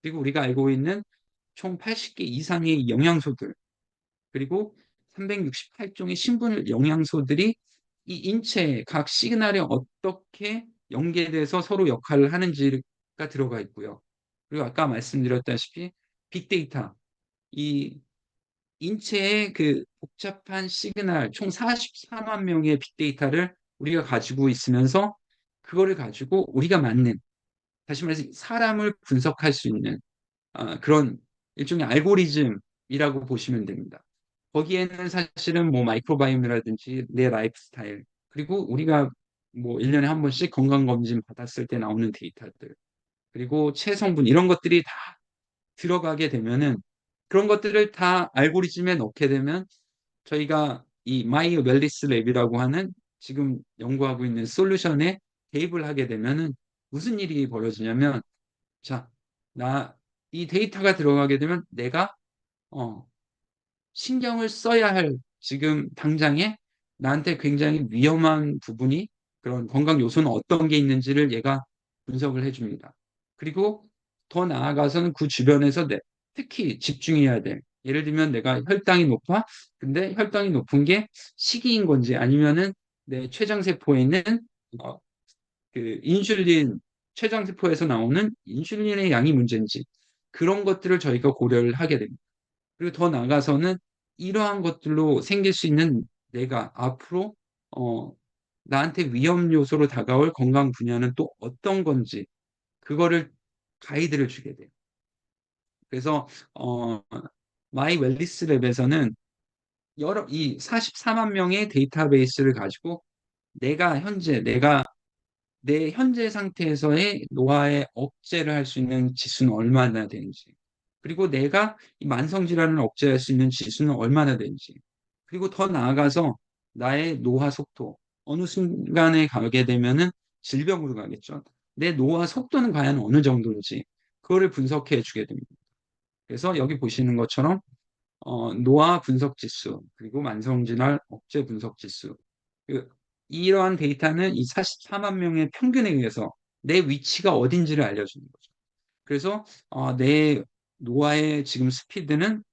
그리고 우리가 알고 있는 총 80개 이상의 영양소들 그리고 368종의 신분 영양소들이 이 인체 각 시그널에 어떻게 연계돼서 서로 역할을 하는지가 들어가 있고요. 그리고 아까 말씀드렸다시피 빅데이터, 이 인체의 그 복잡한 시그널 총 44만 명의 빅데이터를 우리가 가지고 있으면서 그거를 가지고 우리가 맞는 다시 말해서 사람을 분석할 수 있는 그런 일종의 알고리즘이라고 보시면 됩니다. 거기에는 사실은 뭐 마이크로바이옴이라든지 내 라이프 스타일 그리고 우리가 뭐 1년에 한 번씩 건강검진 받았을 때 나오는 데이터들 그리고 체성분 이런 것들이 다 들어가게 되면은 그런 것들을 다 알고리즘에 넣게 되면 저희가 이 마이 웰리스 랩이라고 하는 지금 연구하고 있는 솔루션에 대입을 하게 되면은 무슨 일이 벌어지냐면 자, 이 데이터가 들어가게 되면 내가 어, 신경을 써야 할 지금 당장에 나한테 굉장히 위험한 부분이 그런 건강 요소는 어떤 게 있는지를 얘가 분석을 해줍니다. 그리고 더 나아가서는 그 주변에서 특히 집중해야 돼. 예를 들면 내가 혈당이 높아. 근데 혈당이 높은 게 식이인 건지 아니면은 내 췌장세포에 있는 어, 그 인슐린 췌장세포에서 나오는 인슐린의 양이 문제인지 그런 것들을 저희가 고려를 하게 됩니다. 그리고 더 나아가서는 이러한 것들로 생길 수 있는 내가 앞으로 어, 나한테 위험 요소로 다가올 건강 분야는 또 어떤 건지 그거를 가이드를 주게 돼요. 그래서 마이 웰리스 랩에서는 여러 이 44만 명의 데이터베이스를 가지고 내가 내 현재 상태에서의 노화에 억제를 할 수 있는 지수는 얼마나 되는지, 그리고 내가 이 만성 질환을 억제할 수 있는 지수는 얼마나 되는지, 그리고 더 나아가서 나의 노화 속도, 어느 순간에 가게 되면은 질병으로 가겠죠. 내 노화 속도는 과연 어느 정도인지, 그거를 분석해 주게 됩니다. 그래서 여기 보시는 것처럼 노화 분석 지수, 그리고 만성질환 억제 분석 지수, 그 이러한 데이터는 이 44만 명의 평균에 의해서 내 위치가 어딘지를 알려주는 거죠. 그래서 내 노화의 지금 스피드는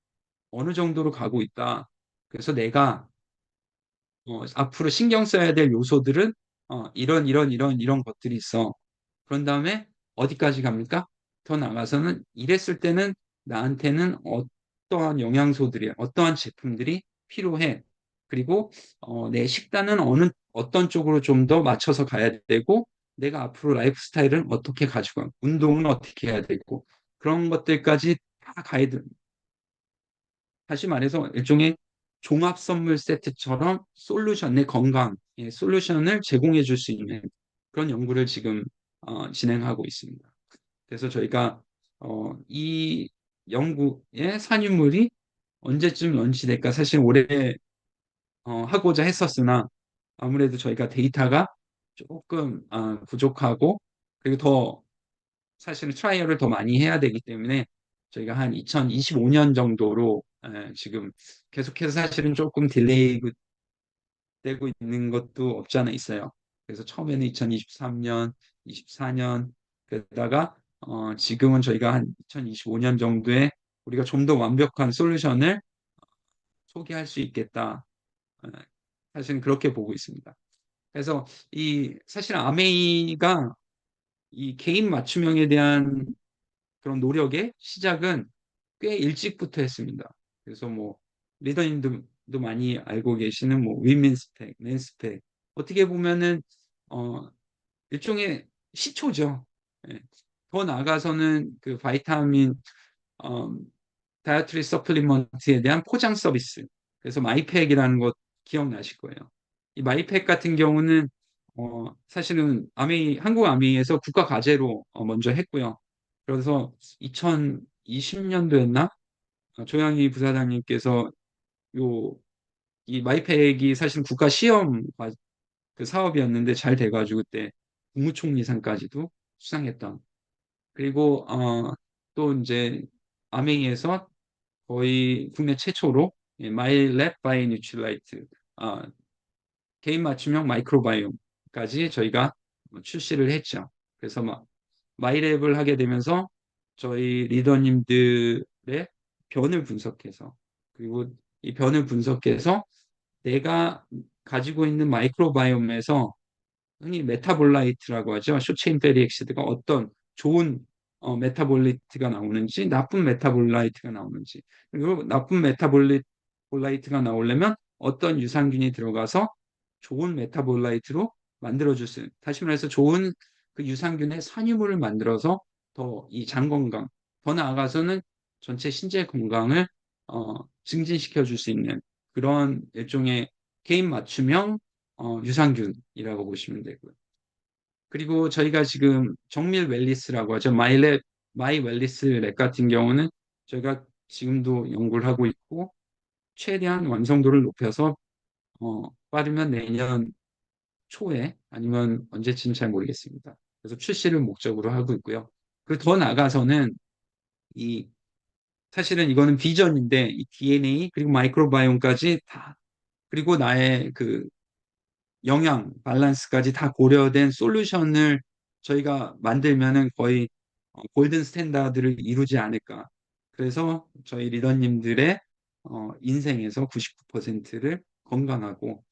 어느 정도로 가고 있다. 그래서 내가 앞으로 신경 써야 될 요소들은 이런 것들이 있어. 그런 다음에 어디까지 갑니까? 더 나가서는 이랬을 때는 나한테는 어떠한 영양소들이, 어떠한 제품들이 필요해. 그리고 내 식단은 어떤 쪽으로 좀 더 맞춰서 가야 되고, 내가 앞으로 라이프 스타일은 어떻게 가지고, 운동은 어떻게 해야 되고, 그런 것들까지 다 가이드, 다시 말해서 일종의 종합 선물 세트처럼 내 건강, 솔루션을 제공해 줄 수 있는 그런 연구를 지금 진행하고 있습니다. 그래서 저희가 이 연구의 산유물이 언제쯤 런치될까 사실 올해 하고자 했었으나 아무래도 저희가 데이터가 조금 부족하고 그리고 더 사실은 트라이얼을 더 많이 해야 되기 때문에 저희가 한 2025년 정도로 지금 계속해서 사실은 조금 딜레이 되고 있는 것도 없지 않아 있어요. 그래서 처음에는 2023년, 24년 그러다가 지금은 저희가 한 2025년 정도에 우리가 좀 더 완벽한 솔루션을 소개할 수 있겠다. 어, 사실은 그렇게 보고 있습니다. 그래서 이 사실 아메이가 이 개인 맞춤형에 대한 그런 노력의 시작은 꽤 일찍부터 했습니다. 그래서 뭐 리더님도 많이 알고 계시는 뭐 윈민스펙, 맨스펙 어떻게 보면은 어 일종의 시초죠. 예. 더 나아가서는 그 바이타민 어, 다이어트리 서플리먼트에 대한 포장 서비스. 그래서 마이팩이라는 것 기억나실 거예요. 이 마이팩 같은 경우는 사실은 한국 아메이에서 국가 과제로 먼저 했고요. 그래서 2020년도였나? 조양희 부사장님께서 요, 이 마이팩이 사실 국가 시험 그 사업이었는데 잘 돼가지고 그때 국무총리상까지도 수상했던. 그리고 또 이제 아메이에서 거의 국내 최초로 마이랩 바이 뉴트릴라이트 개인 맞춤형 마이크로바이옴까지 저희가 출시를 했죠. 그래서 마이랩을 하게 되면서 저희 리더님들의 변을 분석해서 그리고 이 변을 분석해서 내가 가지고 있는 마이크로바이옴에서 흔히 메타볼라이트라고 하죠. 쇼체인 패리 엑시드가 어떤 좋은 메타볼라이트가 나오는지 나쁜 메타볼라이트가 나오는지 그리고 나쁜 메타볼라이트가 나오려면 어떤 유산균이 들어가서 좋은 메타볼라이트로 만들어줄 수 있는 다시 말해서 좋은 그 유산균의 산유물을 만들어서 더 이 장 건강 더 나아가서는 전체 신체 건강을 증진시켜 줄 수 있는 그런 일종의 개인 맞춤형 유산균이라고 보시면 되고요. 그리고 저희가 지금 정밀 웰리스라고 하죠. 마이 웰리스 랩 같은 경우는 저희가 지금도 연구를 하고 있고 최대한 완성도를 높여서 빠르면 내년 초에 아니면 언제쯤 잘 모르겠습니다. 그래서 출시를 목적으로 하고 있고요. 그리고 더 나아가서는 이 사실은 이거는 비전인데 이 DNA 그리고 마이크로바이옴까지 다 그리고 나의 그 영양 밸런스까지 다 고려된 솔루션을 저희가 만들면은 거의 골든 스탠다드를 이루지 않을까. 그래서 저희 리더님들의 인생에서 99%를 건강하고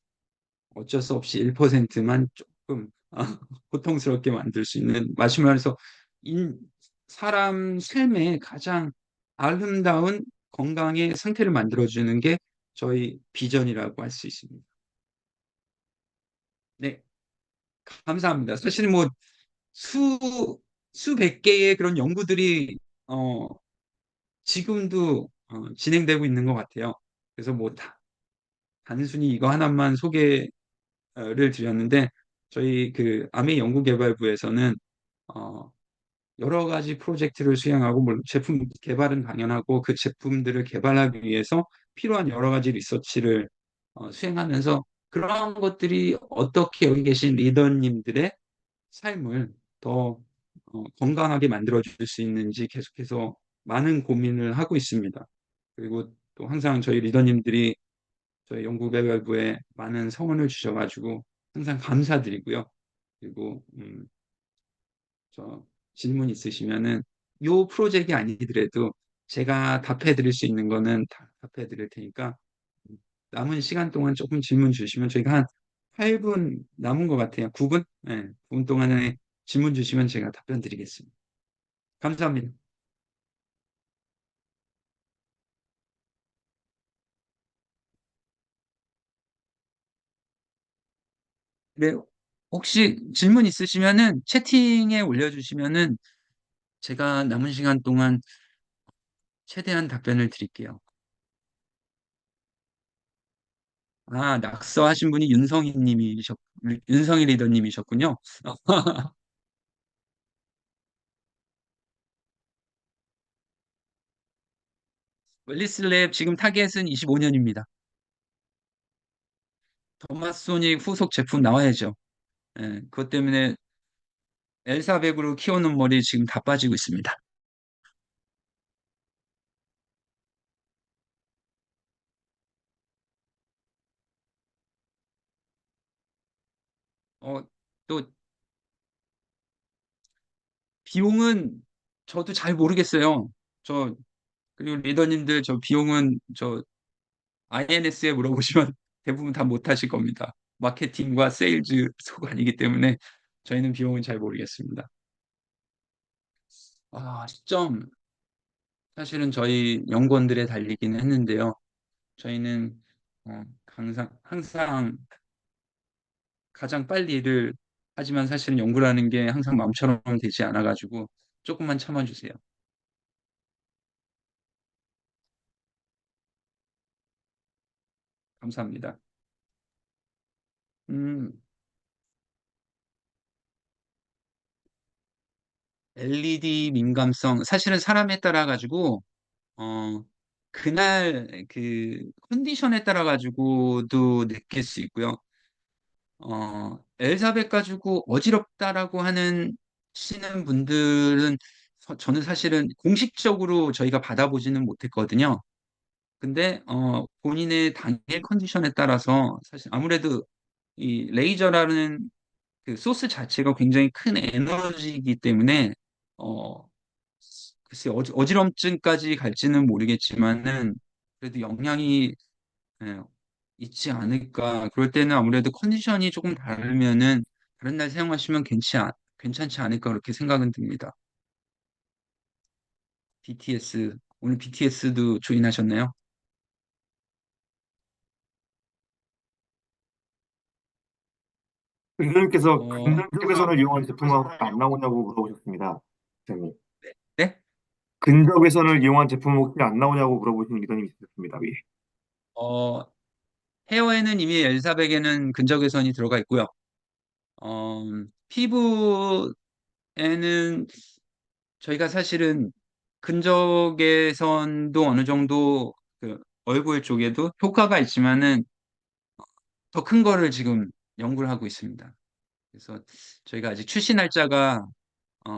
어쩔 수 없이 1%만 조금 고통스럽게 만들 수 있는 마시멜로에서 인, 사람 삶의 가장 아름다운 건강의 상태를 만들어주는 게 저희 비전이라고 할 수 있습니다. 네, 감사합니다. 사실 뭐 수, 수백 개의 그런 연구들이 지금도 진행되고 있는 것 같아요. 그래서 뭐 단순히 이거 하나만 소개를 드렸는데 저희 그 아메 연구개발부에서는 어, 여러 가지 프로젝트를 수행하고 물론 제품 개발은 당연하고 그 제품들을 개발하기 위해서 필요한 여러 가지 리서치를 수행하면서 그런 것들이 어떻게 여기 계신 리더님들의 삶을 더 건강하게 만들어줄 수 있는지 계속해서 많은 고민을 하고 있습니다. 그리고 또 항상 저희 리더님들이 저희 연구개발부에 많은 성원을 주셔가지고 항상 감사드리고요. 그리고 저 질문 있으시면은 요 프로젝트가 아니더라도 제가 답해 드릴 수 있는 거는 다 답해 드릴 테니까 남은 시간 동안 조금 질문 주시면 저희가 한 8분 남은 것 같아요. 9분? 네, 9분 동안에 질문 주시면 제가 답변 드리겠습니다. 감사합니다. 네, 혹시 질문 있으시면은 채팅에 올려주시면은 제가 남은 시간 동안 최대한 답변을 드릴게요. 아, 낙서하신 분이 윤성희 리더님이셨군요. 웰리스랩 지금 타겟은 25년입니다. 더마소닉 후속 제품 나와야죠. 예, 그것 때문에 엘사백으로 키워놓은 머리 지금 다 빠지고 있습니다. 어, 또 비용은 저도 잘 모르겠어요. 저 그리고 리더님들 저 비용은 저 INS에 물어보시면 대부분 다 못하실 겁니다. 마케팅과 세일즈 소관이기 때문에 저희는 비용은 잘 모르겠습니다. 시점 사실은 저희 연구원들에 달리기는 했는데요. 저희는 항상 가장 빨리 일을 하지만 사실은 연구라는 게 항상 마음처럼 되지 않아가지고 조금만 참아주세요. 감사합니다. 음, LED 민감성 사실은 사람에 따라 가지고 어, 그날 그 컨디션에 따라 가지고도 느낄 수 있고요. 엘사벳 가지고 어지럽다라고 하는 시는 분들은 저는 사실은 공식적으로 저희가 받아보지는 못했거든요. 근데 본인의 당일 컨디션에 따라서 사실 아무래도 이 레이저라는 그 소스 자체가 굉장히 큰 에너지이기 때문에 어, 글쎄 어지럼증까지 갈지는 모르겠지만은 그래도 영향이 예, 있지 않을까. 그럴 때는 아무래도 컨디션이 조금 다르면은 다른 날 사용하시면 괜찮지 않을까 그렇게 생각은 듭니다. BTS 오늘 BTS도 조인하셨나요?
의원님께서
어,
근접외선을 이용한 제품은 혹시 안 나오냐고 물어보셨습니다. 기자님.
네?
근접외선을 이용한 제품은 혹시 안 나오냐고 물어보신 기자님이 있으셨습니다. 위에.
어, 헤어에는 이미 엘사백에는 근적외선이 들어가 있고요. 어, 피부에는 저희가 사실은 근적외선도 어느 정도 그 얼굴 쪽에도 효과가 있지만은 더 큰 거를 지금 연구를 하고 있습니다. 그래서 저희가 아직 출시 날짜가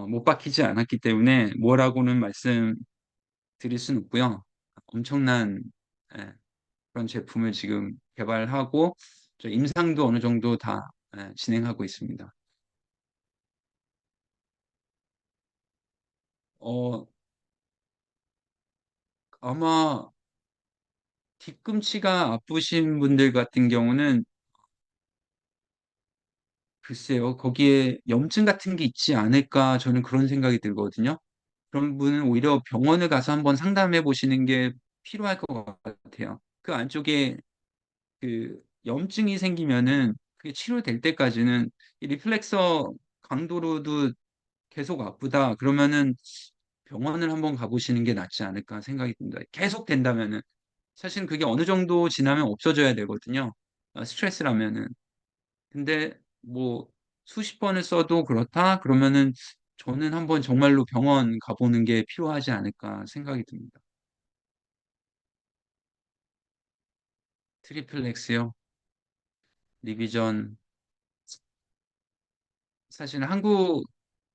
못 박히지 않았기 때문에 뭐라고는 말씀드릴 수는 없고요. 엄청난 예, 그런 제품을 지금 개발하고 저 임상도 어느 정도 다 진행하고 있습니다. 어, 아마 뒤꿈치가 아프신 분들 같은 경우는 글쎄요, 거기에 염증 같은 게 있지 않을까 저는 그런 생각이 들거든요. 그런 분은 오히려 병원을 가서 한번 상담해 보시는 게 필요할 것 같아요. 그 안쪽에 그 염증이 생기면은 그게 치료될 때까지는 이 리플렉서 강도로도 계속 아프다. 그러면은 병원을 한번 가보시는 게 낫지 않을까 생각이 듭니다. 계속 된다면은 사실 그게 어느 정도 지나면 없어져야 되거든요. 스트레스라면은. 근데 뭐 수십 번을 써도 그렇다? 그러면은 저는 한번 정말로 병원 가보는 게 필요하지 않을까 생각이 듭니다. 트리플렉스요. 리비전. 사실 한국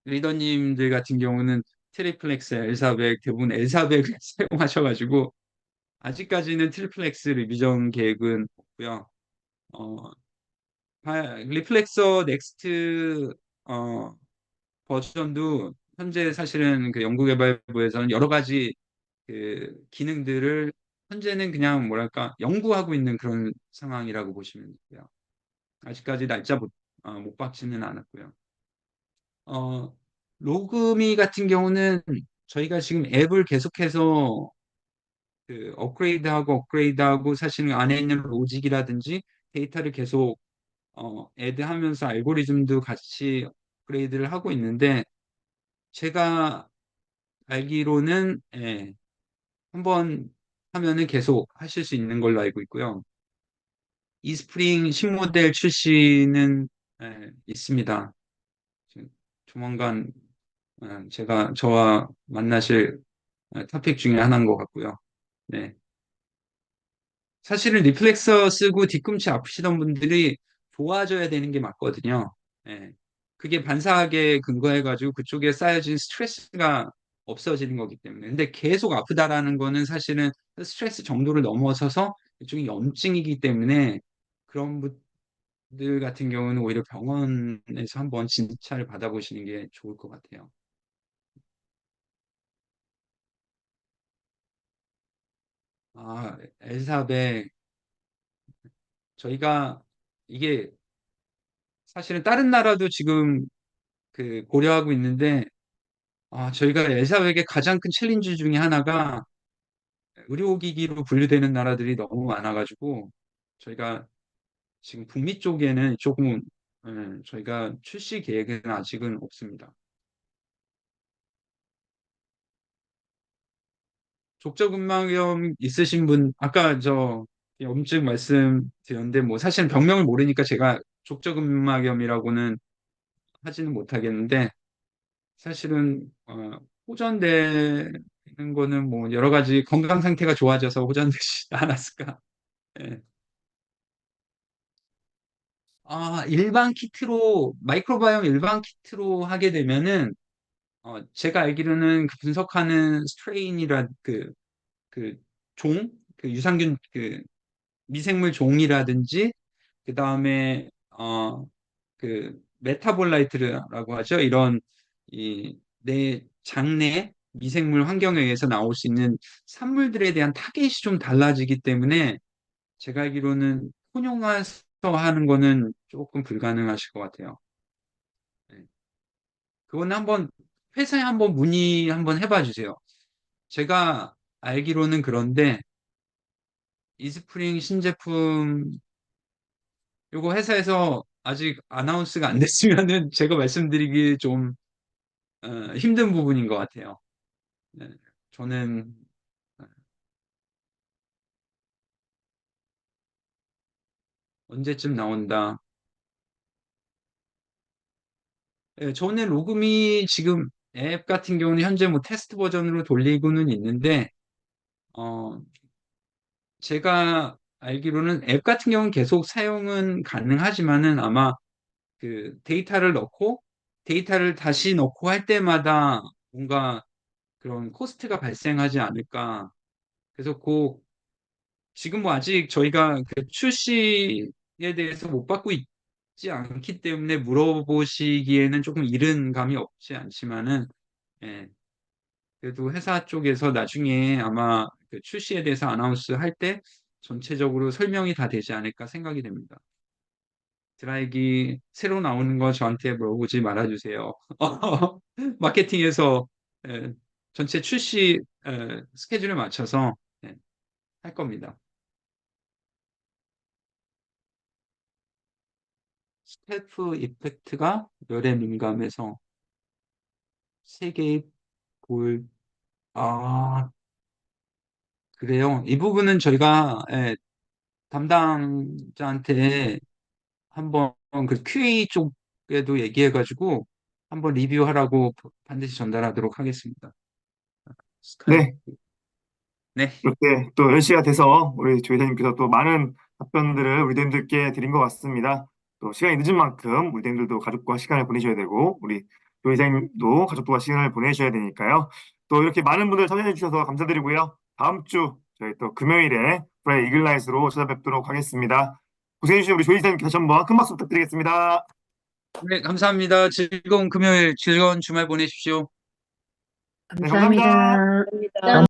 리더님들 같은 경우는 트리플렉스, 엘사백 대부분 엘사백을 사용하셔가지고 아직까지는 트리플렉스 리비전 계획은 없고요. 어, 리플렉서 넥스트 어, 버전도 현재 사실은 그 연구개발부에서는 여러 가지 그 기능들을 현재는 그냥 뭐랄까 연구하고 있는 그런 상황이라고 보시면 되고요. 아직까지 날짜 못 박지는 않았고요. 어, 로그미 같은 경우는 저희가 지금 앱을 계속해서 그 업그레이드하고 사실 안에 있는 로직이라든지 데이터를 계속 애드하면서 알고리즘도 같이 업그레이드를 하고 있는데 제가 알기로는 한번 하면은 계속 하실 수 있는 걸로 알고 있고요. 이스프링 신모델 출시는 있습니다. 지금 조만간 저와 만나실 토픽 중에 하나인 것 같고요. 네. 사실은 리플렉서 쓰고 뒤꿈치 아프시던 분들이 좋아져야 되는 게 맞거든요. 예. 그게 반사하게 근거해가지고 그쪽에 쌓여진 스트레스가 없어지는 거기 때문에. 근데 계속 아프다라는 거는 사실은 스트레스 정도를 넘어서서 이쪽이 염증이기 때문에 그런 분들 같은 경우는 오히려 병원에서 한번 진찰을 받아보시는 게 좋을 것 같아요. 엘사베, 저희가 이게 사실은 다른 나라도 지금 그 고려하고 있는데 저희가 엘사백의 가장 큰 챌린지 중에 하나가 의료기기로 분류되는 나라들이 너무 많아가지고 저희가 지금 북미 쪽에는 조금 저희가 출시 계획은 아직은 없습니다. 족저근막염 있으신 분 아까 저 염증 말씀드렸는데 뭐 사실은 병명을 모르니까 제가 족저근막염이라고는 하지는 못하겠는데 사실은 호전되는 거는 뭐 여러 가지 건강 상태가 좋아져서 호전되지 않았을까. 예. 일반 키트로 마이크로바이옴 일반 키트로 하게 되면은 제가 알기로는 그 분석하는 스트레인이라 그 종, 그 유산균 그 미생물 종이라든지 그 다음에 그 메타볼라이트라고 하죠. 이런 이 내 장내 미생물 환경에 의해서 나올 수 있는 산물들에 대한 타겟이 좀 달라지기 때문에 제가 알기로는 혼용해서 하는 거는 조금 불가능하실 것 같아요. 네. 그거는 한번 회사에 한번 문의 한번 해봐 주세요. 제가 알기로는 그런데 이스프링 신제품 요거 회사에서 아직 아나운스가 안 됐으면은 제가 말씀드리기 좀 힘든 부분인 것 같아요. 네. 저는 언제쯤 나온다. 저는 로그미 지금 앱 같은 경우는 현재 뭐 테스트 버전으로 돌리고는 있는데, 어, 제가 알기로는 앱 같은 경우는 계속 사용은 가능하지만은 아마 그 데이터를 다시 넣고 할 때마다 뭔가 그런 코스트가 발생하지 않을까. 그래서 지금 뭐 아직 저희가 그 출시에 대해서 못 받고 있지 않기 때문에 물어보시기에는 조금 이른 감이 없지 않지만은, 예, 그래도 회사 쪽에서 나중에 아마 그 출시에 대해서 아나운스 할 때 전체적으로 설명이 다 되지 않을까 생각이 됩니다. 드라이기 새로 나오는 거 저한테 물어보지 말아주세요. 마케팅에서 예, 전체 출시 스케줄에 맞춰서 할 겁니다. 스텔프 이펙트가 열에 민감해서 세계의 볼, 아, 그래요. 이 부분은 저희가 담당자한테 한번 그 QA 쪽에도 얘기해가지고 한번 리뷰하라고 반드시 전달하도록 하겠습니다. 스카이.
네,
네.
이렇게 또 10시가 돼서 우리 조회장님께서 또 많은 답변들을 우리 대님들께 드린 것 같습니다. 또 시간이 늦은 만큼 우리 대님들도 가족과 시간을 보내셔야 되고 우리 조회장님도 가족과 시간을 보내셔야 되니까요. 또 이렇게 많은 분들 참여해 주셔서 감사드리고요. 다음 주 저희 또 금요일에 프라이 이글라이트로 찾아뵙도록 하겠습니다. 고생해 주신 우리 조회장님 다시 한번 큰 박수 부탁드리겠습니다.
네, 감사합니다. 즐거운 금요일, 즐거운 주말 보내십시오.
네, 감사합니다.
감사합니다.